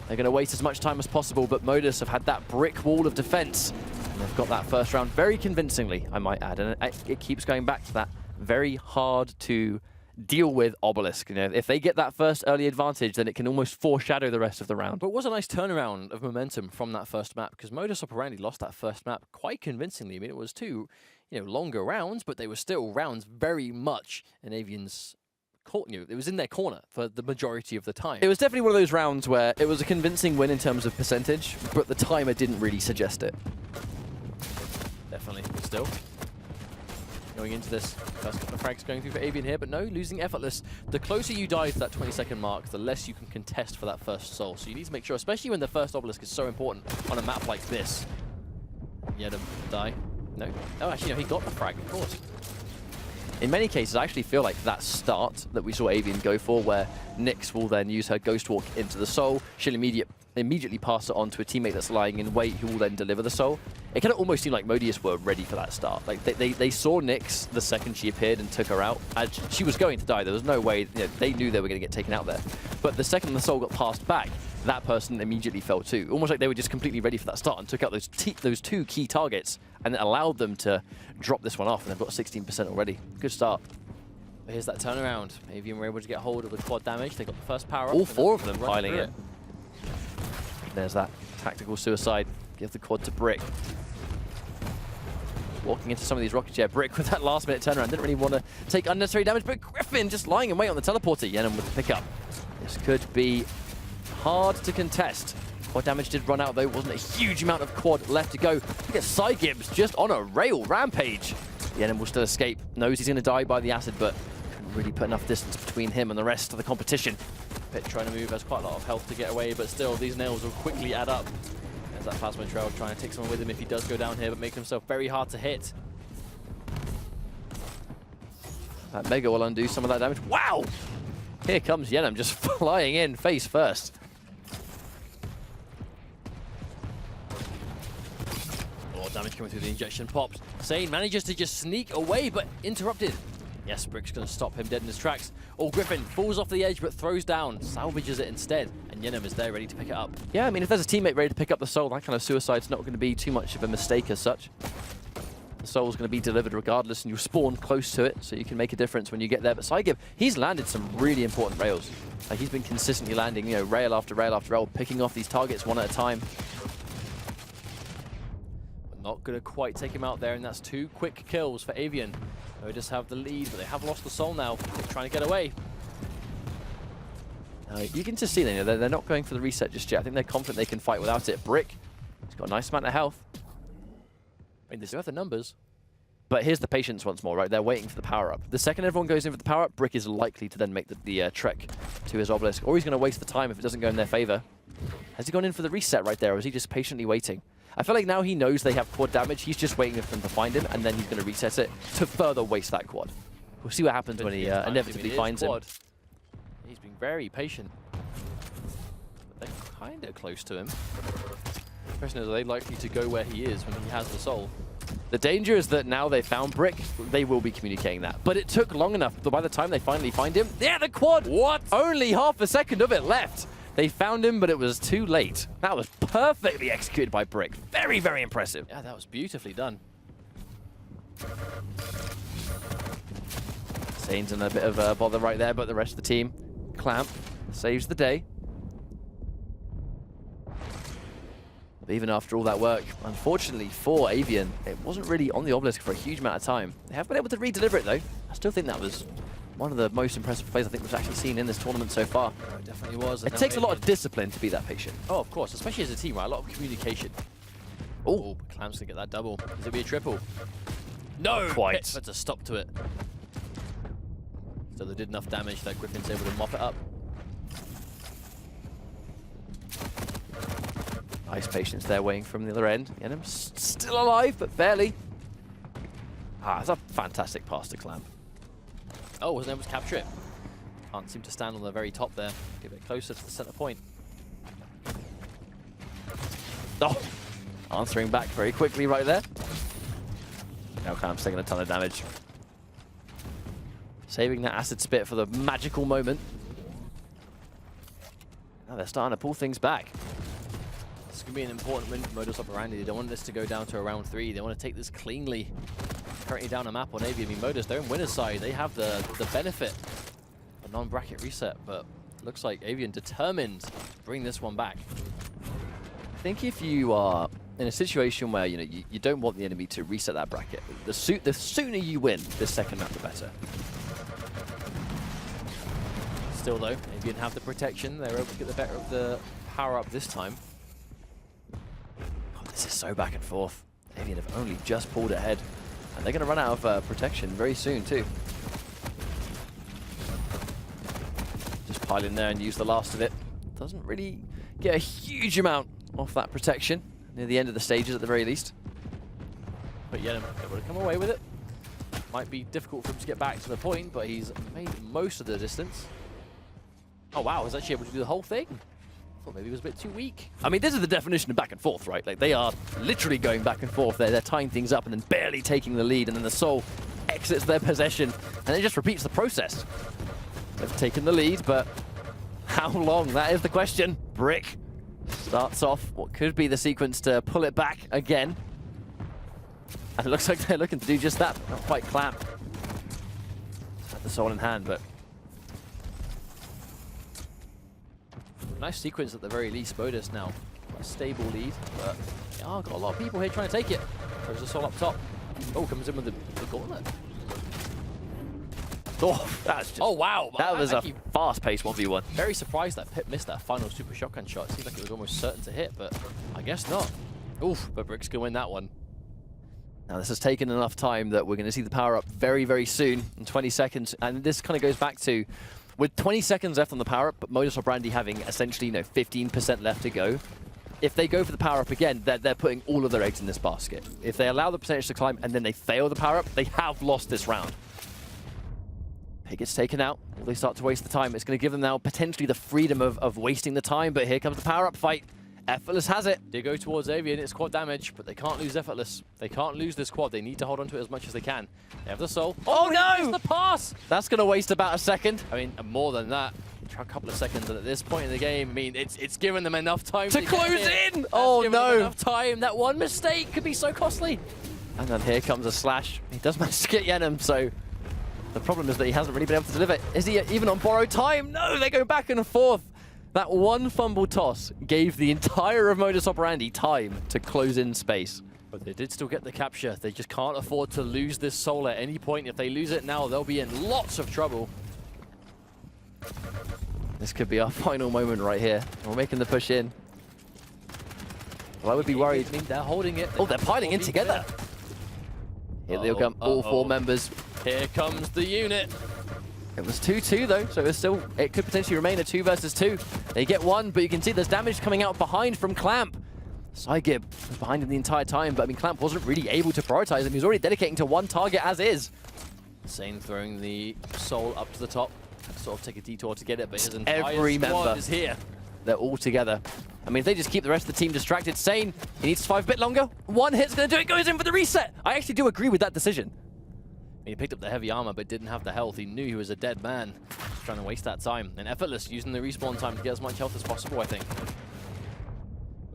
They're going to waste as much time as possible, but Modus have had that brick wall of defense. They've got that first round very convincingly, I might add, and it keeps going back to that very hard to deal with obelisk. You know, if they get that first early advantage, then it can almost foreshadow the rest of the round. But it was a nice turnaround of momentum from that first map, because Modus Operandi lost that first map quite convincingly. I mean, it was two, longer rounds, but they were still rounds very much in Avian's. It was in their corner for the majority of the time. It was definitely one of those rounds where it was a convincing win in terms of percentage, but the timer didn't really suggest it. Definitely, but still. Going into this, first couple of frags going through for Avian here, but no, losing Effortless. The closer you die to that 20-second mark, the less you can contest for that first soul. So you need to make sure, especially when the first obelisk is so important on a map like this. Yeah, die. No. Oh, actually, no, he got the frag, of course. In many cases, I actually feel like that start that we saw Avian go for, where Nyx will then use her Ghost Walk into the soul, she'll immediately pass it on to a teammate that's lying in wait, who will then deliver the soul. It kind of almost seemed like Modus were ready for that start. Like they saw Nyx the second she appeared and took her out. And she was going to die. There was no way. They knew they were going to get taken out there. But the second the soul got passed back, that person immediately fell too. Almost like they were just completely ready for that start and took out those two key targets, and it allowed them to drop this one off. And they've got 16% already. Good start. But here's that turnaround. Avian were able to get hold of the quad damage. They got the first power up.
All four of them piling in. There's that tactical suicide. Give the quad to Brick. Walking into some of these rockets. Yeah, Brick with that last minute turnaround. Didn't really want to take unnecessary damage, but Griffin just lying in wait on the teleporter. Yenem with the pickup. This could be hard to contest. Quad damage did run out though. Wasn't a huge amount of quad left to go. Look at Saigib's just on a rail rampage. Yenem will still escape. Knows he's going to die by the acid, but couldn't really put enough distance between him and the rest of the competition.
Pit trying to move, has quite a lot of health to get away, but still, these nails will quickly add up. There's that Plasma Trail trying to take someone with him if he does go down here, but making himself very hard to hit.
That Mega will undo some of that damage. Wow! Here comes Yenem just flying in face first.
Damage coming through the injection popped. Sane manages to just sneak away, but interrupted. Yes, Brick's going to stop him dead in his tracks. Griffin falls off the edge, but throws down, salvages it instead, and Yenem is there ready to pick it up.
Yeah, I mean, if there's a teammate ready to pick up the soul, that kind of suicide's not going to be too much of a mistake as such. The soul's going to be delivered regardless, and you'll spawn close to it, so you can make a difference when you get there. But Saigib, he's landed some really important rails. Like, he's been consistently landing, you know, rail after rail after rail, picking off these targets one at a time.
Not going to quite take him out there, and that's 2 quick kills for Avian. They just have the lead, but they have lost the soul now. They're trying to get away.
You can just see them, you know, they're not going for the reset just yet. I think they're confident they can fight without it. Brick, he's got a nice amount of health.
I mean, they do have the numbers.
But here's the patience once more, right? They're waiting for the power-up. The second everyone goes in for the power-up, Brick is likely to then make the trek to his obelisk, or he's going to waste the time if it doesn't go in their favor. Has he gone in for the reset right there, or is he just patiently waiting? I feel like now he knows they have quad damage. He's just waiting for them to find him, and then he's going to reset it to further waste that quad. We'll see what happens when he inevitably finds him.
He's been very patient. But they're kind of close to him. The question is, are they likely to go where he is when he has the soul?
The danger is that now they found Brick, they will be communicating that. But it took long enough, but by the time they finally find him, yeah, the quad!
What?
Only half a second of it left. They found him, but it was too late. That was perfectly executed by Brick. Very, very impressive.
Yeah, that was beautifully done.
Sane's in a bit of a bother right there, but the rest of the team, Clamp, saves the day. But even after all that work, unfortunately for Avian, it wasn't really on the obelisk for a huge amount of time. They have been able to re-deliver it, though. I still think that was one of the most impressive plays I think we've actually seen in this tournament so far.
It definitely was.
It takes a lot of discipline to be that patient.
Oh, of course, especially as a team, right? A lot of communication. Oh, but Clamp's gonna get that double. Is it be a triple? No!
Quite.
That's a stop to it. So they did enough damage that Griffin's able to mop it up.
Nice patience there waiting from the other end. Yenim's still alive, but barely. That's a fantastic pass to Clamp.
Oh, wasn't able to capture it. Can't seem to stand on the very top there. Give it closer to the center point.
Oh, answering back very quickly right there. Now Clamp's taking a ton of damage. Saving that acid spit for the magical moment. Now they're starting to pull things back.
This is going to be an important win for Modus Operandi. They don't want this to go down to a round 3. They want to take this cleanly. Currently down a map on Avian. I mean, Modus, they're in winner's side. They have the benefit of non-bracket reset, but looks like Avian determined to bring this one back.
I think if you are in a situation where you don't want the enemy to reset that bracket, the sooner you win this second map, the better.
Still though, Avian have the protection. They're able to get the better of the power up this time.
Oh, this is so back and forth. Avian have only just pulled ahead. And they're going to run out of protection very soon, too. Just pile in there and use the last of it. Doesn't really get a huge amount off that protection near the end of the stages, at the very least.
But Yenem able to come away with it. Might be difficult for him to get back to the point, but he's made most of the distance. Oh, wow. He's actually able to do the whole thing. I thought maybe he was a bit too weak.
I mean, this is the definition of back and forth, right? Like, they are literally going back and forth. They're tying things up and then barely taking the lead, and then the soul exits their possession, and it just repeats the process. They've taken the lead, but how long? That is the question. Brick starts off what could be the sequence to pull it back again. And it looks like they're looking to do just that, but not quite Clamp. Had the soul in hand, but
nice sequence at the very least. Modus now a stable lead, but yeah, got a lot of people here trying to take it. Throws the soul up top. Oh, comes in with the gauntlet.
oh, that's just,
Oh wow!
that was a fast-paced 1v1.
Very surprised that Pip missed that final super shotgun shot. It seemed like it was almost certain to hit, but I guess not. Oof! But Brick's gonna win that one.
Now, this has taken enough time that we're going to see the power up very, very soon in 20 seconds. And this kind of goes back to, with 20 seconds left on the power up, but Modus Operandi having essentially 15% left to go. If they go for the power up again, they're putting all of their eggs in this basket. If they allow the percentage to climb and then they fail the power up, they have lost this round. It gets taken out. Will they start to waste the time? It's going to give them now potentially the freedom of wasting the time, but here comes the power up fight. Effortless has it.
They go towards Avian, it's quad damage, but they can't lose Effortless. They can't lose this quad. They need to hold on to it as much as they can. They have the soul.
Oh no!
The pass!
That's going to waste about a second.
I mean, more than that. A couple of seconds, and at this point in the game, I mean, it's given them enough time
to close in!
Oh no! Enough time. That one mistake could be so costly.
And then here comes a slash. He does manage to get Yenem, so the problem is that he hasn't really been able to deliver. Is he even on borrowed time? No, they go back and forth. That one fumble toss gave the entire of Modus Operandi time to close in space.
But they did still get the capture. They just can't afford to lose this soul at any point. If they lose it now, they'll be in lots of trouble.
This could be our final moment right here. We're making the push in. Well, I would be worried.
I mean, they're holding it.
Oh, they're piling in together. Here they'll come, all four members.
Here comes the unit.
It was 2-2 though, so it could potentially remain a 2 versus 2. They get one, but you can see there's damage coming out behind from Clamp. Sygib was behind him the entire time, but I mean, Clamp wasn't really able to prioritize him. He was already dedicating to one target as is.
Sane throwing the soul up to the top. Sort of take a detour to get it, but his entire
Every
squad
member
is here.
They're all together. I mean, if they just keep the rest of the team distracted, Sane, he needs to survive a bit longer. One hit's going to do it, goes in for the reset. I actually do agree with that decision.
He picked up the heavy armor, but didn't have the health. He knew he was a dead man. Just trying to waste that time. And Effortless using the respawn time to get as much health as possible, I think.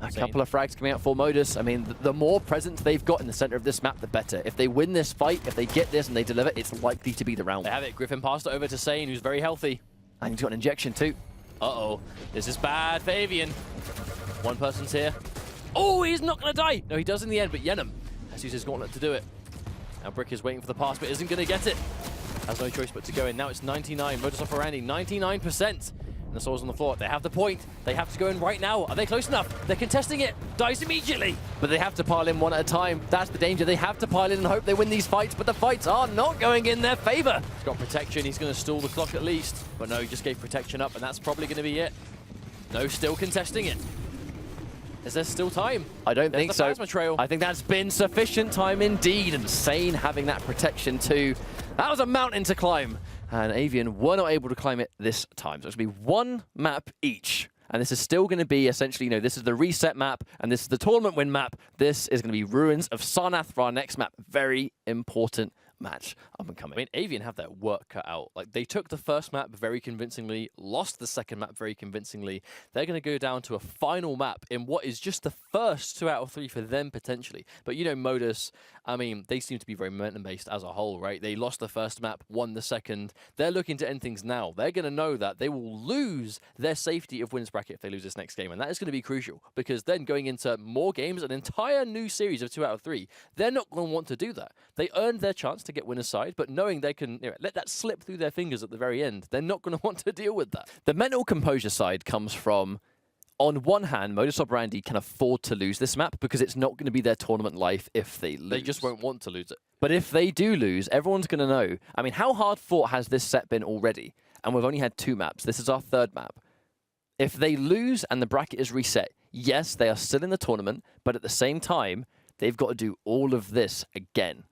A couple of frags coming out for Modus. I mean, the more presence they've got in the center of this map, the better. If they win this fight, if they get this and they deliver, it's likely to be the round.
They have it. Griffin passed it over to Sane, who's very healthy.
And he's got an injection too.
Uh-oh. This is bad for Avian. One person's here. Oh, he's not going to die. No, he does in the end, but Yenem has used his gauntlet to do it. Now Brick is waiting for the pass, but isn't going to get it. Has no choice but to go in. Now it's 99. Modus Operandi, 99%. And the soul's on the floor. They have the point. They have to go in right now. Are they close enough? They're contesting it. Dies immediately.
But they have to pile in one at a time. That's the danger. They have to pile in and hope they win these fights, but the fights are not going in their favor.
He's got protection. He's going to stall the clock at least. But no, he just gave protection up, and that's probably going to be it. No, still contesting it. Is there still time?
I don't think so.
Trail.
I think that's been sufficient time indeed. And Sane having that protection too. That was a mountain to climb. And Avian were not able to climb it this time. So it's going to be one map each. And this is still going to be essentially, this is the reset map and this is the tournament win map. This is going to be Ruins of Sarnath for our next map. Very important match up and coming.
I mean, Avian have their work cut out. Like, they took the first map very convincingly, lost the second map very convincingly. They're going to go down to a final map in what is just the first 2 out of 3 for them, potentially. But, Modus, I mean, they seem to be very momentum-based as a whole, right? They lost the first map, won the second. They're looking to end things now. They're going to know that they will lose their safety of wins bracket if they lose this next game, and that is going to be crucial, because then going into more games, an entire new series of 2 out of 3, they're not going to want to do that. They earned their chance to get winner's side, but knowing they can let that slip through their fingers at the very end, they're not going to want to deal with that.
The mental composure side comes from, on one hand, Modus Operandi can afford to lose this map because it's not going to be their tournament life if they lose.
They just won't want to lose it.
But if they do lose, everyone's going to know. I mean, how hard fought has this set been already? And we've only had 2 maps. This is our 3rd map. If they lose and the bracket is reset, yes, they are still in the tournament, but at the same time, they've got to do all of this again.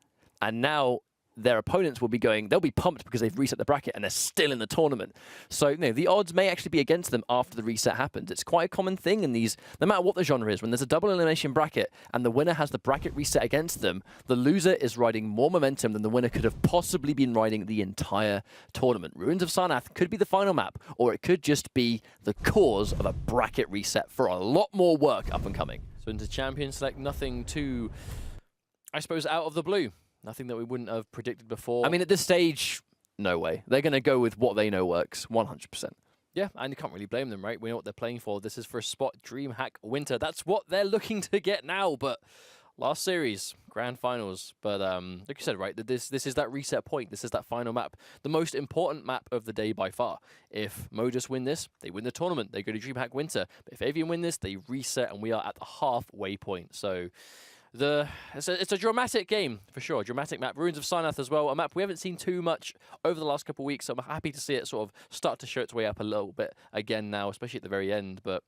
And now their opponents will be they'll be pumped because they've reset the bracket and they're still in the tournament. So, the odds may actually be against them after the reset happens. It's quite a common thing in these, no matter what the genre is, when there's a double elimination bracket and the winner has the bracket reset against them, the loser is riding more momentum than the winner could have possibly been riding the entire tournament. Ruins of Sarnath could be the final map, or it could just be the cause of a bracket reset for a lot more work up and coming.
So into Champion Select, nothing too, I suppose, out of the blue. Nothing that we wouldn't have predicted before.
I mean, at this stage, no way. They're going to go with what they know works, 100%.
Yeah, and you can't really blame them, right? We know what they're playing for. This is for a spot Dreamhack Winter. That's what they're looking to get now, but last series, grand finals. But like you said, right, this is that reset point. This is that final map. The most important map of the day by far. If Modus win this, they win the tournament. They go to Dreamhack Winter. But if Avian win this, they reset, and we are at the halfway point. So It's a dramatic game, for sure. A dramatic map. Ruins of Sarnath as well. A map we haven't seen too much over the last couple of weeks, so I'm happy to see it sort of start to show its way up a little bit again now, especially at the very end, but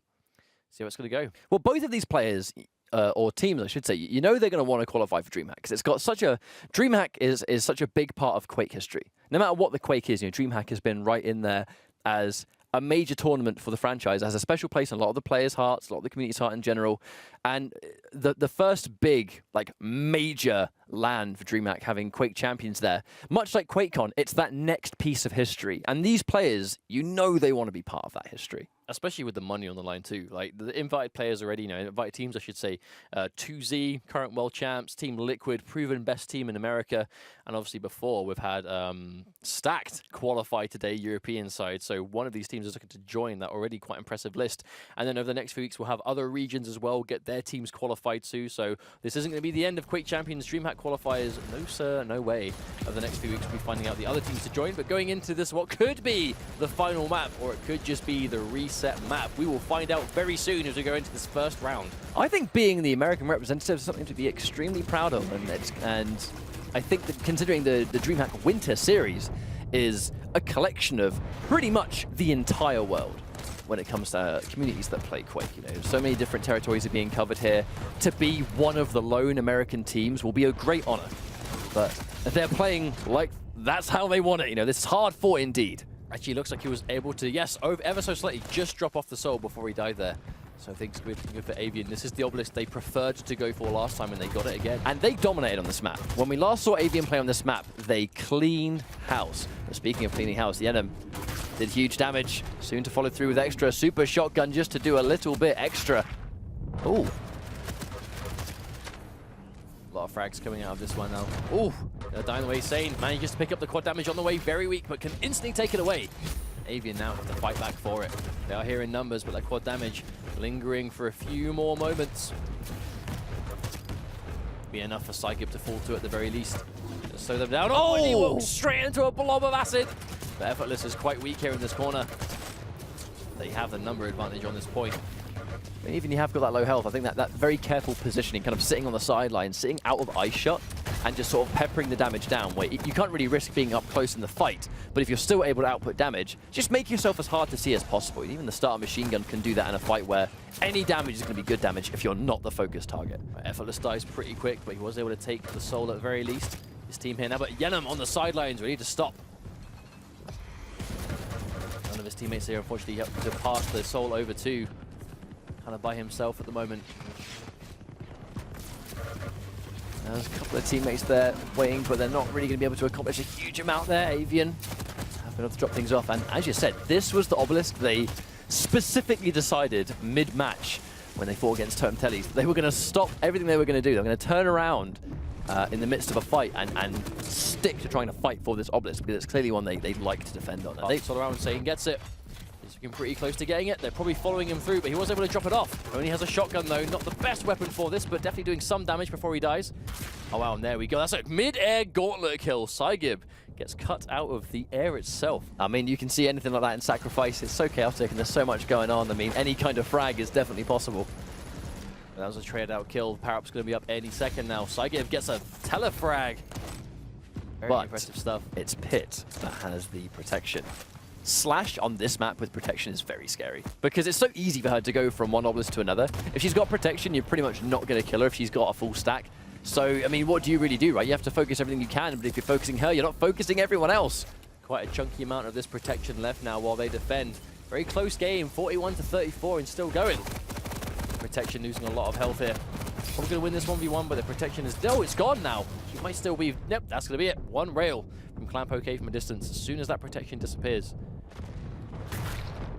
see how it's going to go.
Well, both of these players, or teams, I should say, you know they're going to want to qualify for Dreamhack because it's got such a... Dreamhack is such a big part of Quake history. No matter what the Quake is, you know, Dreamhack has been right in there as a major tournament for the franchise, has a special place in a lot of the players' hearts, a lot of the community's heart in general. And the first big, like, major land for Dreamhack having Quake champions there, much like QuakeCon, it's that next piece of history. And these players, you know they want to be part of that history.
Especially with the money on the line too. Like the invited players already, you know, invited teams I should say, 2Z, current world champs, Team Liquid, proven best team in America, and obviously before we've had Stacked qualify today, European side. So one of these teams is looking to join that already quite impressive list. And then over the next few weeks we'll have other regions as well get their teams qualified too. So this isn't going to be the end of Quake Champions Dreamhack qualifiers. No sir, no way. Over the next few weeks we'll be finding out the other teams to join. But going into this, what could be the final map, or it could just be the reset map. We will find out very soon as we go into this first round.
I think being the American representative is something to be extremely proud of, and I think that considering the Dreamhack Winter Series is a collection of pretty much the entire world when it comes to communities that play Quake. You know, so many different territories are being covered here. To be one of the lone American teams will be a great honor, but they're playing like that's how they want it. You know, this is hard fought indeed.
Actually, looks like he was able to, yes, ever so slightly, just drop off the soul before he died there. So I think it's good for Avian. This is the obelisk they preferred to go for last time, and they got it again.
And they dominated on this map. When we last saw Avian play on this map, they cleaned house. But speaking of cleaning house, the Enum did huge damage. Soon to follow through with extra super shotgun just to do a little bit extra. Ooh.
A lot of frags coming out of this one now. Ooh, dying the way Sane manages to pick up the quad damage on the way, very weak, but can instantly take it away. Avian now has to fight back for it. They are here in numbers, but that quad damage lingering for a few more moments. Be enough for Sygib to fall to at the very least. Just slow them down. Oh, and he walks straight into a blob of acid. But Effortless is quite weak here in this corner. They have the number advantage on this point.
Even you have got that low health, I think that very careful positioning, kind of sitting on the sideline, sitting out of ice shot, and just sort of peppering the damage down, where you can't really risk being up close in the fight, but if you're still able to output damage, just make yourself as hard to see as possible. Even the starter machine gun can do that in a fight where any damage is going to be good damage if you're not the focus target.
Effortless dies pretty quick, but he was able to take the soul at the very least. His team here now, but Yenum on the sidelines, ready to stop. None of his teammates here, unfortunately, have to pass the soul over to. Kind of by himself at the moment.
There's a couple of teammates there waiting, but they're not really going to be able to accomplish a huge amount there. Avian have been able to drop things off. And as you said, this was the obelisk they specifically decided mid-match when they fought against Totem Tellies. They were going to stop everything they were going to do. They were going to turn around in the midst of a fight and stick to trying to fight for this obelisk, because it's clearly one they'd like to defend on.
They all around, Satan gets it. He's looking pretty close to getting it. They're probably following him through, but he was able to drop it off. Only has a shotgun though, not the best weapon for this, but definitely doing some damage before he dies. Oh wow, and there we go. That's a mid-air gauntlet kill. Sygib gets cut out of the air itself.
I mean, you can see anything like that in Sacrifice. It's so chaotic and there's so much going on. I mean, any kind of frag is definitely possible.
That was a trade out kill. Power-up's going to be up any second now. Sygib gets a telefrag. Very impressive stuff.
It's Pit that has the protection. Slash on this map with protection is very scary, because it's so easy for her to go from one obelisk to another. If she's got protection, you're pretty much not going to kill her if she's got a full stack. So, I mean, what do you really do, right? You have to focus everything you can, but if you're focusing her, you're not focusing everyone else.
Quite a chunky amount of this protection left now while they defend. Very close game, 41-34 and still going. Protection losing a lot of health here. Probably going to win this 1v1, but the protection is... Oh, it's gone now. She might still be... Yep, that's going to be it. One rail from Clamp OK from a distance as soon as that protection disappears.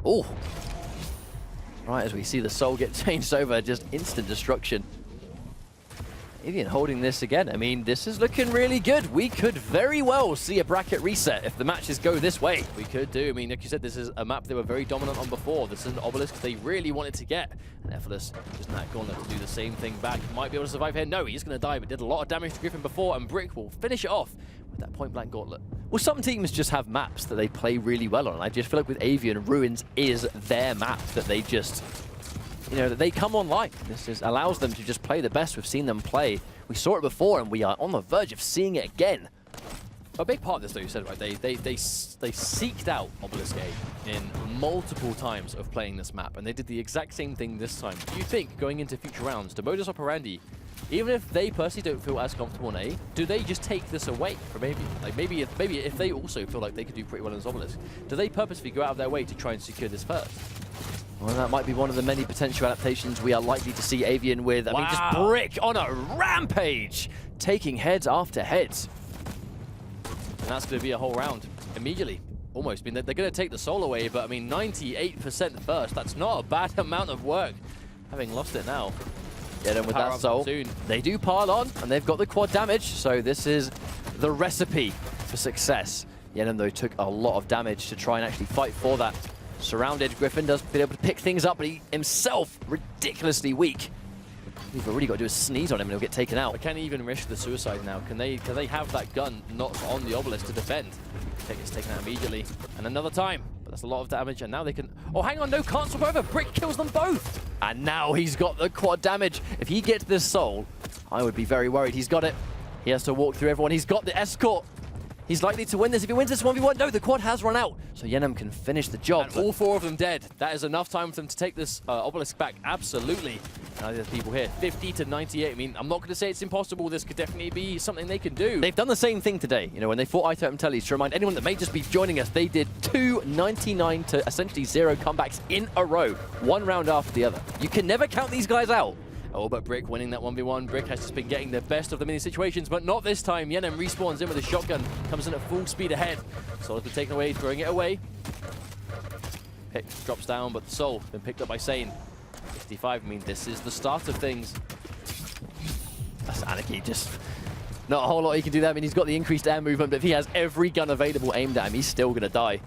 Oh, right, as we see the soul get changed over, just instant destruction. Avian holding this again. I mean, this is looking really good. We could very well see a bracket reset if the matches go this way.
We could do. I mean, like you said, this is a map they were very dominant on before. This is an obelisk they really wanted to get. And Effortless just not going to do the same thing back. Might be able to survive here. No, he's going to die, but did a lot of damage to Griffin before, and Brick will finish it off with that point-blank gauntlet.
Well, some teams just have maps that they play really well on. I just feel like with Avian, Ruins is their map that they just you know, that they come online. Allows them to just play the best we've seen them play. We saw it before, and we are on the verge of seeing it again.
A big part of this, though, you said, right? They seeked out Obelisk A in multiple times of playing this map, and they did the exact same thing this time. Do you think, going into future rounds, to Modus Operandi, even if they personally don't feel as comfortable on A, do they just take this away from Avian? Like maybe if they also feel like they could do pretty well in this Obelisk, do they purposely go out of their way to try and secure this first?
Well, that might be one of the many potential adaptations we are likely to see Avian with. I mean, just Brick on a rampage, taking heads after heads.
And that's going to be a whole round immediately, almost. I mean, they're going to take the soul away, but I mean, 98% first. That's not a bad amount of work, having lost it now.
Get them with that soul. They do pile on, and they've got the quad damage, so this is the recipe for success. Yenem, though, took a lot of damage to try and actually fight for that. Surrounded, Griffin does be able to pick things up, but he himself ridiculously weak. We've already got to do a sneeze on him and he'll get taken out.
But can he even risk the suicide now? Can they have that gun not on the Obelisk to defend? Quake gets taken out immediately. And another time. But that's a lot of damage, and now they can... Oh, hang on, no, can't swap over. Brick kills them both.
And now he's got the quad damage. If he gets this soul, I would be very worried. He's got it. He has to walk through everyone. He's got the escort. He's likely to win this. If he wins this 1v1, no, the quad has run out. So Yenem can finish the job.
And all four of them dead. That is enough time for them to take this Obelisk back. Absolutely. Now there's people here. 50 to 98. I mean, I'm not going to say it's impossible. This could definitely be something they can do.
They've done the same thing today. You know, when they fought Ito and Tellies, to remind anyone that may just be joining us, they did 2 99 to essentially 0 comebacks in a row. One round after the other. You can never count these guys out.
Oh, but Brick winning that 1v1. Brick has just been getting the best of the many situations, but not this time. Yenem respawns in with a shotgun, comes in at full speed ahead. Soul's been taken away, throwing it away. Pick drops down, but the Soul has been picked up by Sane. 55, I mean, this is the start of things. That's Anarchy, just not a whole lot he can do there. I mean, he's got the increased air movement, but if he has every gun available aimed at him, he's still going to die.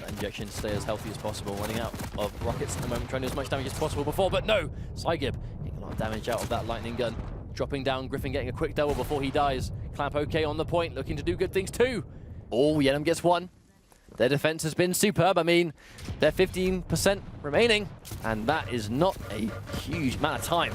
Injection to stay as healthy as possible, running out of rockets at the moment, trying to do as much damage as possible before, but no! Sygib getting a lot of damage out of that lightning gun. Dropping down, Griffin getting a quick double before he dies. Clamp okay on the point, looking to do good things too.
Oh, Yenem gets one. Their defense has been superb. I mean, they're 15% remaining, and that is not a huge amount of time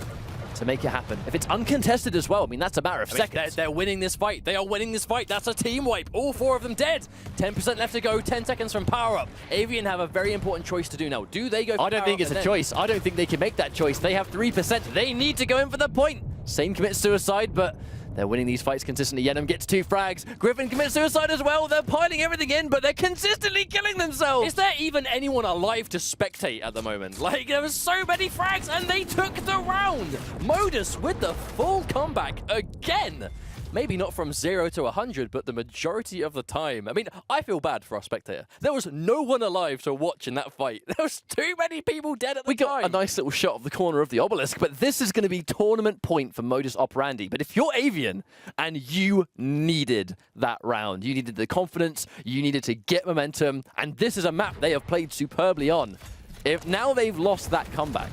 to make it happen. If it's uncontested as well, I mean, that's a matter of seconds.
They're winning this fight. They are winning this fight. That's a team wipe. All four of them dead. 10% left to go. 10 seconds from power up. Avian have a very important choice to do now. Do they go for
I don't think it's a choice. I don't think they can make that choice. They have 3%. They need to go in for the point. Sane commits suicide, but they're winning these fights consistently. Yenem gets 2 frags. Griffin commits suicide as well. They're piling everything in, but they're consistently killing themselves.
Is there even anyone alive to spectate at the moment? Like, there was so many frags, and they took the round. Modus with the full comeback again. Maybe not from 0 to 100, but the majority of the time. I mean, I feel bad for our spectator. There was no one alive to watch in that fight. There was too many people dead at the time.
We got a nice little shot of the corner of the Obelisk, but this is going to be tournament point for Modus Operandi. But if you're Avian and you needed that round, you needed the confidence, you needed to get momentum, and this is a map they have played superbly on. If now they've lost that comeback,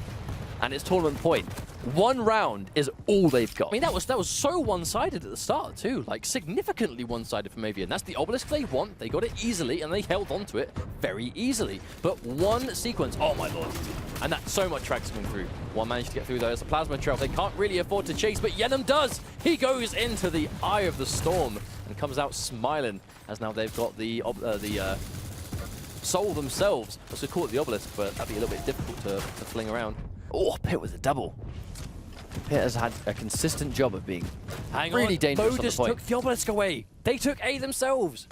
and it's tournament point, 1 round is all they've got.
I mean, that was so one-sided at the start too, like significantly one-sided from Avian. That's the Obelisk they want. They got it easily, and they held on to it very easily. But one sequence, oh my lord, and that's so much tracks coming through. One managed to get through though. It's a plasma trail. They can't really afford to chase, but Yenem does. He goes into the eye of the storm and comes out smiling, as now they've got the Soul themselves. I was call it the Obelisk, but that'd be a little bit difficult to fling around.
Oh, Pit with a double. Pit has had a consistent job of being really dangerous
Modus
on the point.
took the Obelisk away. They took A themselves.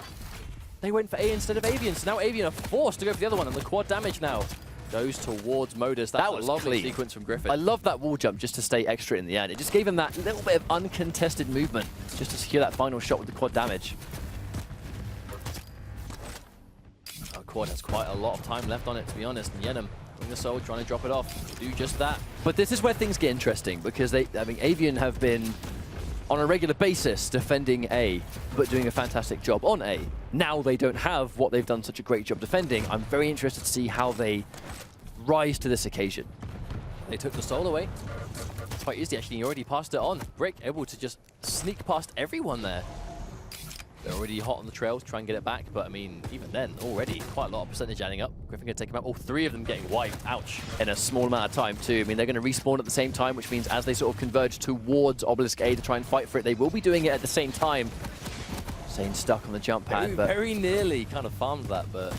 They went for A instead of Avian, so now Avian are forced to go for the other one, and the quad damage now goes towards Modus. That was a lovely sequence from Griffin.
I love that wall jump just to stay extra in the end. It just gave him that little bit of uncontested movement just to secure that final shot with the quad damage.
Our quad has quite a lot of time left on it, to be honest, and Yenem the Soul trying to drop it off. Do just that.
But this is where things get interesting, because I mean, Avian have been on a regular basis defending A, but doing a fantastic job on A. Now they don't have what they've done such a great job defending. I'm very interested to see how they rise to this occasion.
They took the Soul away. Quite easily, actually. He already passed it on. Brick able to just sneak past everyone there. They're already hot on the trail to try and get it back, but I mean, even then, already quite a lot of percentage adding up. Griffin can take him out. All three of them getting wiped. Ouch.
In a small amount of time, too. I mean, they're going to respawn at the same time, which means as they sort of converge towards Obelisk A to try and fight for it, they will be doing it at the same time. Zane stuck on the jump pad, but
very nearly kind of farmed that, but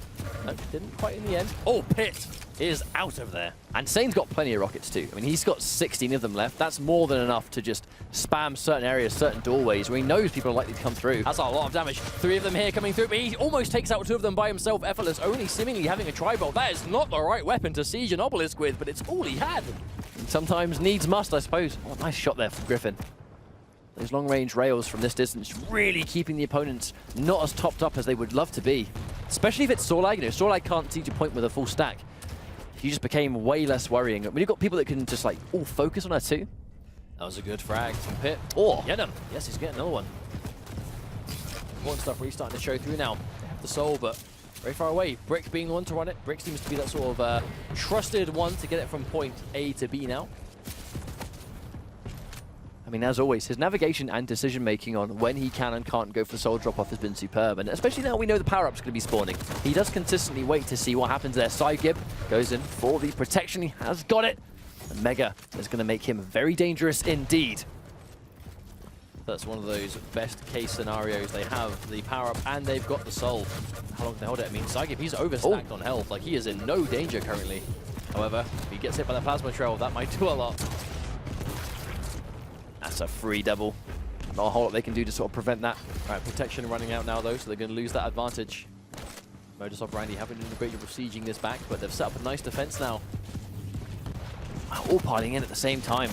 no, didn't quite in the end. Oh, Pit is out of there.
And Zane's got plenty of rockets too. I mean, he's got 16 of them left. That's more than enough to just spam certain areas, certain doorways where he knows people are likely to come through.
That's a lot of damage. Three of them here coming through, but he almost takes out two of them by himself. Effortless only seemingly having a tri-bolt. That is not the right weapon to siege an obelisk with, but it's all he had.
And sometimes needs must, I suppose. Oh, nice shot there from Griffin. Those long-range rails from this distance really keeping the opponents not as topped up as they would love to be. Especially if it's Sorlag. You know, Sorlag can't siege a point with a full stack. He just became way less worrying. When you've got people that can just like all focus on her too.
That was a good frag from Pit.
Oh,
get him. Yes, he's getting another one. Important stuff really starting to show through now. They have the soul, but very far away. Brick being the one to run it. Brick seems to be that sort of trusted one to get it from point A to B now.
I mean, as always, his navigation and decision-making on when he can and can't go for soul drop-off has been superb. And especially now we know the power-up's going to be spawning. He does consistently wait to see what happens there. Side-Gib goes in for the protection. He has got it. And Mega is going to make him very dangerous indeed.
That's one of those best-case scenarios. They have the power-up and they've got the soul. How long can they hold it? I mean, Side-Gib, he's overstacked on health. Like, he is in no danger currently. However, if he gets hit by the plasma trail, that might do a lot.
That's a free double. Not a whole lot they can do to sort of prevent that.
All right, protection running out now, though, so they're going to lose that advantage. Modus Operandi haven't done a great job of sieging this back, but they've set up a nice defense now.
All piling in at the same time.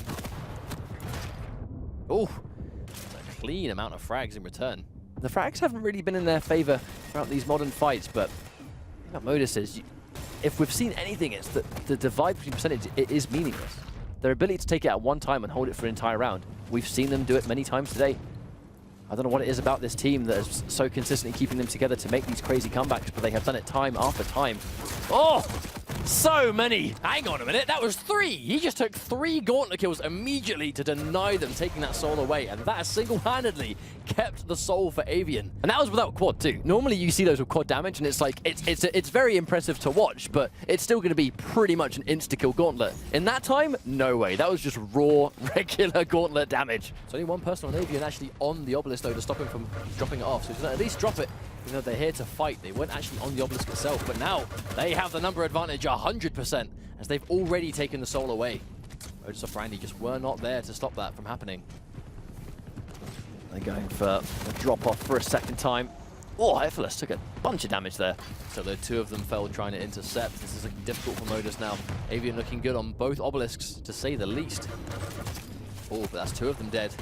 Oh, a clean amount of frags in return.
The frags haven't really been in their favor throughout these modern fights, but what Modus is, if we've seen anything, it's that the divide between percentage, it is meaningless. Their ability to take it at one time and hold it for an entire round. We've seen them do it many times today. I don't know what it is about this team that is so consistently keeping them together to make these crazy comebacks, but they have done it time after time.
Oh, so many. Hang on a minute, that was 3. He just took 3 gauntlet kills immediately to deny them taking that soul away, and that single-handedly kept the soul for Avian.
And that was without quad too. Normally you see those with quad damage and it's like, it's very impressive to watch, but it's still going to be pretty much an insta-kill gauntlet. In that time, no way. That was just raw, regular gauntlet damage.
There's only one person on Avian actually on the obelisk though to stop him from dropping it off, so he's going to at least drop it. You know, they're here to fight. They weren't actually on the obelisk itself, but now they have the number advantage 100% as they've already taken the soul away. Modus Operandi just were not there to stop that from happening.
They're going for a drop-off for a second time. Oh, Effortless took a bunch of damage there.
So the 2 of them fell trying to intercept. This is looking difficult for Modus now. Avian looking good on both obelisks, to say the least. Oh, but that's 2 of them dead.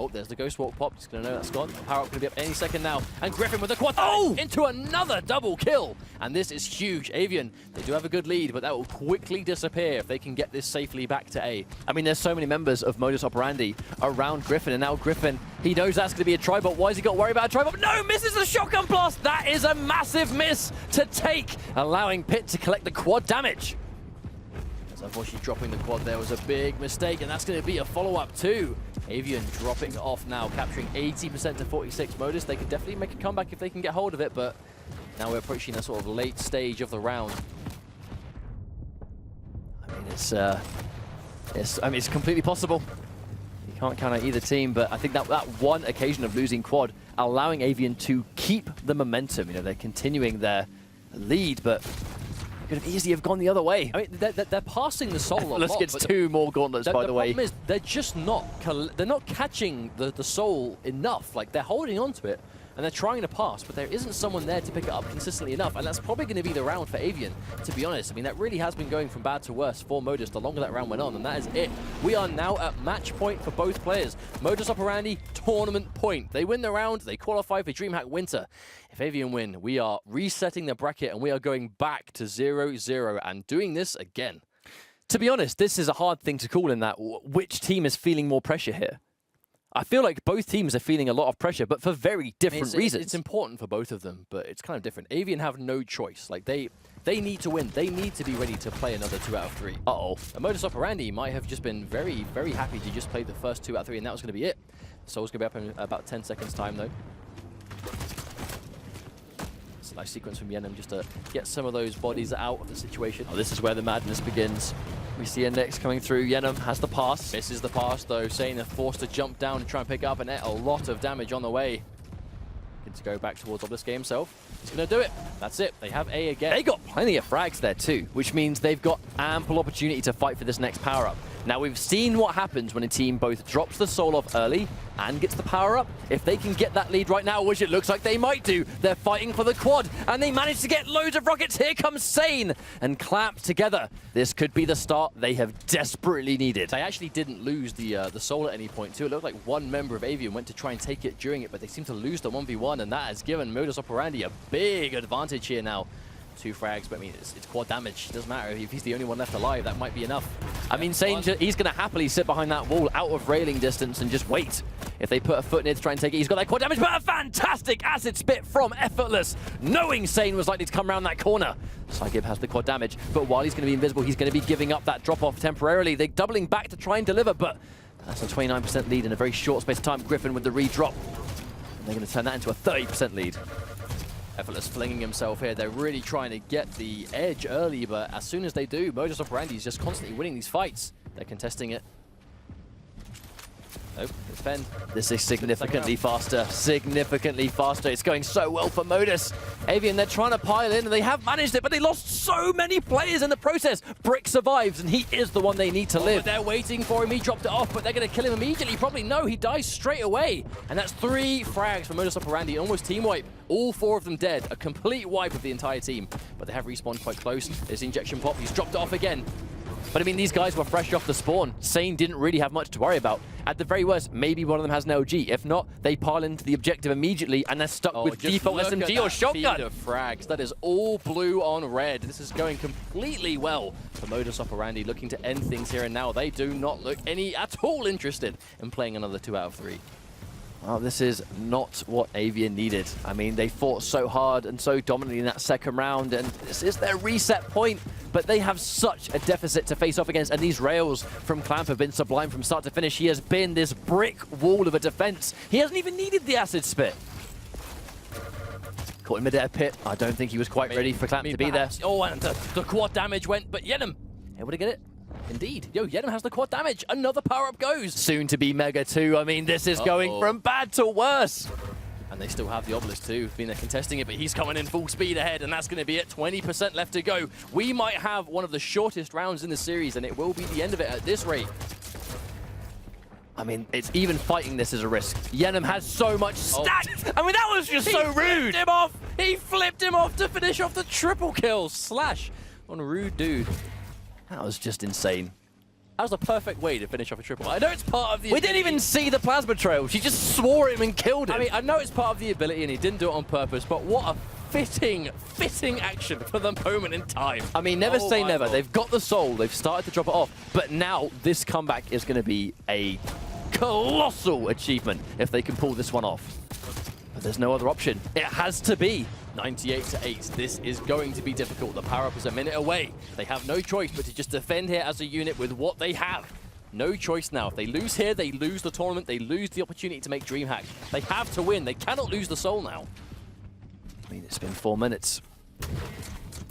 Oh, there's the Ghost Walk pop. Just going to know that's gone. Power up going to be up any second now. And Griffin with the quad. Oh! Into another double kill. And this is huge. Avian, they do have a good lead, but that will quickly disappear if they can get this safely back to A.
I mean, there's so many members of Modus Operandi around Griffin, and now Griffin, he knows that's going to be a tri-bot. Why has he got to worry about a tri-bot? No, misses the shotgun blast. That is a massive miss to take, allowing Pit to collect the quad damage.
So unfortunately, dropping the quad there was a big mistake, and that's going to be a follow-up too. Avian dropping off now, capturing 80% to 46. Modus, they could definitely make a comeback if they can get hold of it, but now we're approaching a sort of late stage of the round.
I mean, it's completely possible. You can't count out either team, but I think that one occasion of losing quad, allowing Avian to keep the momentum. You know, they're continuing their lead, but could have easily have gone the other way.
I mean, they're passing the soul a lot.
Let's get 2 more gauntlets, by the way.
The problem is they're just not catching the soul enough. Like, they're holding on to it, and they're trying to pass, but there isn't someone there to pick it up consistently enough, and that's probably going to be the round for Avian, to be honest. I mean, that really has been going from bad to worse for Modus the longer that round went on, and that is it. We are now at match point for both players. Modus Operandi, tournament point. They win the round, they qualify for Dreamhack Winter. If Avian win, we are resetting the bracket, and we are going back to 0-0 and doing this again.
To be honest, this is a hard thing to call in that which team is feeling more pressure here. I feel like both teams are feeling a lot of pressure, but for very different reasons.
It's important for both of them, but it's kind of different. Avian have no choice. Like, they need to win. They need to be ready to play another 2 out of 3.
Uh-oh.
And Modus Operandi might have just been very, very happy to just play the first 2 out of 3, and that was going to be it. Soul's going to be up in about 10 seconds time, though. It's a nice sequence from Yenem just to get some of those bodies out of the situation.
Oh, this is where the madness begins. We see Index coming through. Yenem has the pass.
Misses the pass, though. Sane are forced to jump down and try and pick up, and a lot of damage on the way. To go back towards Obelisk himself. He's going to do it. That's it. They have A again.
They got plenty of frags there too, which means they've got ample opportunity to fight for this next power-up. Now, we've seen what happens when a team both drops the soul off early and gets the power-up. If they can get that lead right now, which it looks like they might do, they're fighting for the quad, and they manage to get loads of rockets. Here comes Sane and Clamp together. This could be the start they have desperately needed.
They actually didn't lose the soul at any point, too. It looked like one member of Avian went to try and take it during it, but they seem to lose the 1v1, and that has given Modus Operandi a big advantage here now. 2 frags, but I mean, it's quad damage. It doesn't matter if he's the only one left alive. That might be enough.
I mean, Sane, he's going to happily sit behind that wall out of railing distance and just wait. If they put a foot in it to try and take it, he's got that quad damage, but a fantastic acid spit from Effortless, knowing Sane was likely to come around that corner. Sygib has the quad damage, but while he's going to be invisible, he's going to be giving up that drop-off temporarily. They're doubling back to try and deliver, but that's a 29% lead in a very short space of time. Griffin with the re-drop. They're going to turn that into a 30% lead.
Effortless flinging himself here. They're really trying to get the edge early, but as soon as they do, Modus Operandi is just constantly winning these fights. They're contesting it. Nope, it's Fen.
This is significantly faster, significantly faster. It's going so well for Modus. Avian, they're trying to pile in, and they have managed it, but they lost so many players in the process. Brick survives, and he is the one they need to live.
But they're waiting for him. He dropped it off, but they're going to kill him immediately. Probably no, he dies straight away. And that's 3 frags for Modus Operandi, almost team wipe. All 4 of them dead, a complete wipe of the entire team. But they have respawned quite close. There's the injection pop. He's dropped it off again.
But I mean, these guys were fresh off the spawn. Sane didn't really have much to worry about. At the very worst, maybe one of them has an LG. If not, they pile into the objective immediately, and they're stuck with default SMG or shotgun.
Feed of frags. That is all blue on red. This is going completely well for Modus Operandi, looking to end things here and now. They do not look at all interested in playing another 2 out of 3.
Well, this is not what Avian needed. I mean, they fought so hard and so dominantly in that second round, and this is their reset point, but they have such a deficit to face off against, and these rails from Clamp have been sublime from start to finish. He has been this brick wall of a defense. He hasn't even needed the acid spit. Caught him mid-air pit. I don't think he was quite ready for Clamp to be there.
Oh, and the quad damage went, but Yenem able to get it. Indeed. Yo, Yenem has the quad damage. Another power-up goes.
Soon to be Mega 2. I mean, this is going from bad to worse.
And they still have the Obelisk too. Been contesting it, but he's coming in full speed ahead, and that's going to be it. 20% left to go. We might have one of the shortest rounds in the series, and it will be the end of it at this rate.
I mean, it's even fighting this is a risk. Yenem has so much stacked. I mean, that was just so rude.
Him off. He flipped him off to finish off the triple kill. Slash on a rude dude.
That was just insane.
That was a perfect way to finish off a triple. I know it's part of the
We didn't even see the plasma trail. She just swore him and killed him.
I mean, I know it's part of the ability and he didn't do it on purpose, but what a fitting action for the moment in time.
I mean, never say never. God. They've got the soul. They've started to drop it off. But now this comeback is going to be a colossal achievement if they can pull this one off. But there's no other option. It has to be.
98-8. This is going to be difficult. The power-up is a minute away. They have no choice but to just defend here as a unit with what they have. No choice now. If they lose here, they lose the tournament. They lose the opportunity to make Dreamhack. They have to win. They cannot lose the soul now.
I mean, it's been 4 minutes.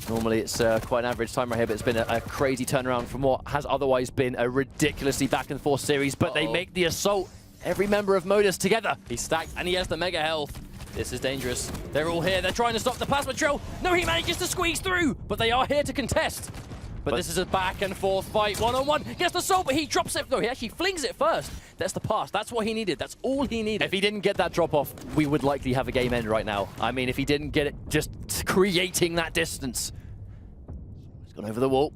Normally, it's quite an average time right here, but it's been a crazy turnaround from what has otherwise been a ridiculously back-and-forth series. But they make the assault. Every member of Modus together.
He's stacked, and he has the mega health. This is dangerous. They're all here. They're trying to stop the plasma trail. No, he manages to squeeze through, but they are here to contest. But this is a back-and-forth fight, one-on-one. Gets the soul, but he drops it. No, he actually flings it first. That's the pass. That's what he needed. That's all he needed.
If he didn't get that drop-off, we would likely have a game end right now. I mean, if he didn't get it, just creating that distance. He's gone over the wall.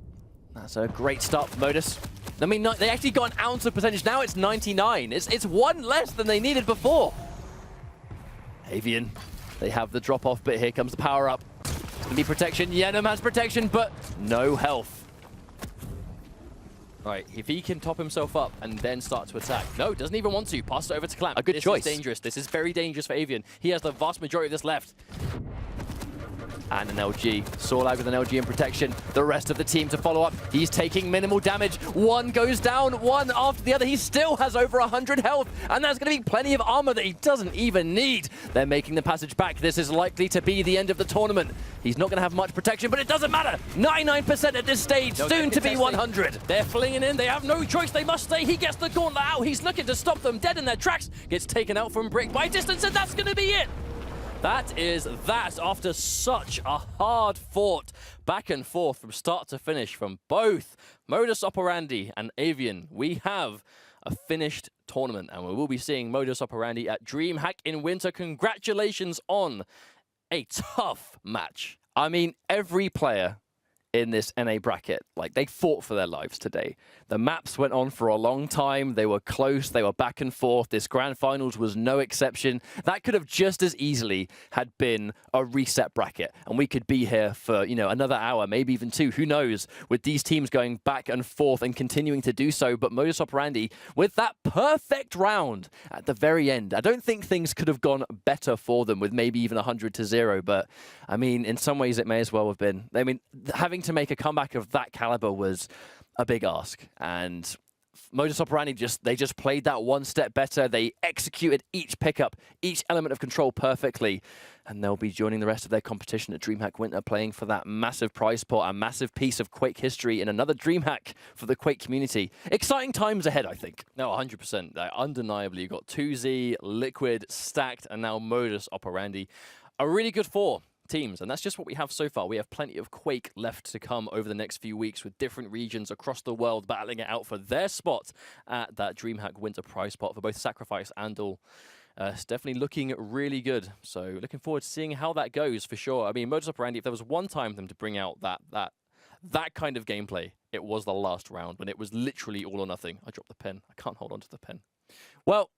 That's a great start for Modus. I mean, they actually got an ounce of percentage. Now it's 99. It's 1 less than they needed before. Avian, they have the drop-off, but here comes the power-up. It's going to be protection. Yenem has protection, but no health.
Right, if he can top himself up and then start to attack. No, doesn't even want to. Pass it over to Clamp.
A good choice.
This is dangerous. This is very dangerous for Avian. He has the vast majority of this left.
and an LG. Sorlag with an LG in protection. The rest of the team to follow up. He's taking minimal damage. One goes down, one after the other. He still has over 100 health, and that's going to be plenty of armor that he doesn't even need. They're making the passage back. This is likely to be the end of the tournament. He's not going to have much protection, but it doesn't matter. 99% at this stage, soon to be 100.
They're flinging in. They have no choice. They must stay. He gets the gauntlet out. He's looking to stop them dead in their tracks. Gets taken out from Brick by distance, and that's going to be it. That is that after such a hard-fought back and forth from start to finish from both Modus Operandi and Avian. We have a finished tournament, and we will be seeing Modus Operandi at Dreamhack in winter. Congratulations on a tough match. I mean, every player in this NA bracket, like, they fought for their lives today. The maps went on for a long time. They were close. They were back and forth. This grand finals was no exception. That could have just as easily had been a reset bracket, and we could be here for, you know, another hour, maybe even two. Who knows? With these teams going back and forth and continuing to do so. But Modus Operandi, with that perfect round at the very end, I don't think things could have gone better for them with maybe even 100-0. But I mean, in some ways, it may as well have been. I mean, having to make a comeback of that caliber was a big ask, and Modus Operandi they just played that one step better. They executed each pickup, each element of control perfectly, and they'll be joining the rest of their competition at Dreamhack Winter, playing for that massive prize pot, a massive piece of Quake history in another Dreamhack for the Quake community. Exciting times ahead, I think. No, 100%. Undeniably, you've got 2Z, Liquid, Stacked, and now Modus Operandi. A really good four teams, and that's just what we have so far. We have plenty of Quake left to come over the next few weeks, with different regions across the world battling it out for their spot at that Dreamhack Winter prize pot for both Sacrifice and All. It's definitely looking really good, so looking forward to seeing how that goes for sure. I mean, Modus Operandi, if there was one time for them to bring out that kind of gameplay, it was the last round when it was literally all or nothing. I dropped the pen. I can't hold on to the pen. Well,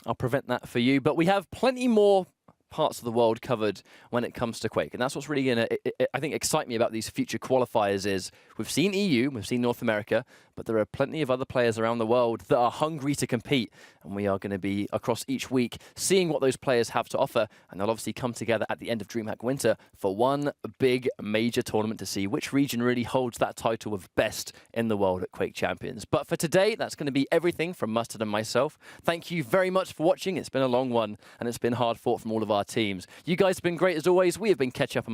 I'll prevent that for you, but we have plenty more parts of the world covered when it comes to Quake, and that's what's really going to, I think, excite me about these future qualifiers. Is we've seen EU, we've seen North America, but there are plenty of other players around the world that are hungry to compete, and we are going to be across each week seeing what those players have to offer, and they'll obviously come together at the end of Dreamhack Winter for one big major tournament to see which region really holds that title of best in the world at Quake Champions. But for today, that's going to be everything from Mustard and myself. Thank you very much for watching. It's been a long one, and it's been hard fought from all of our teams. You guys have been great as always. We have been Ketchup and Mustard.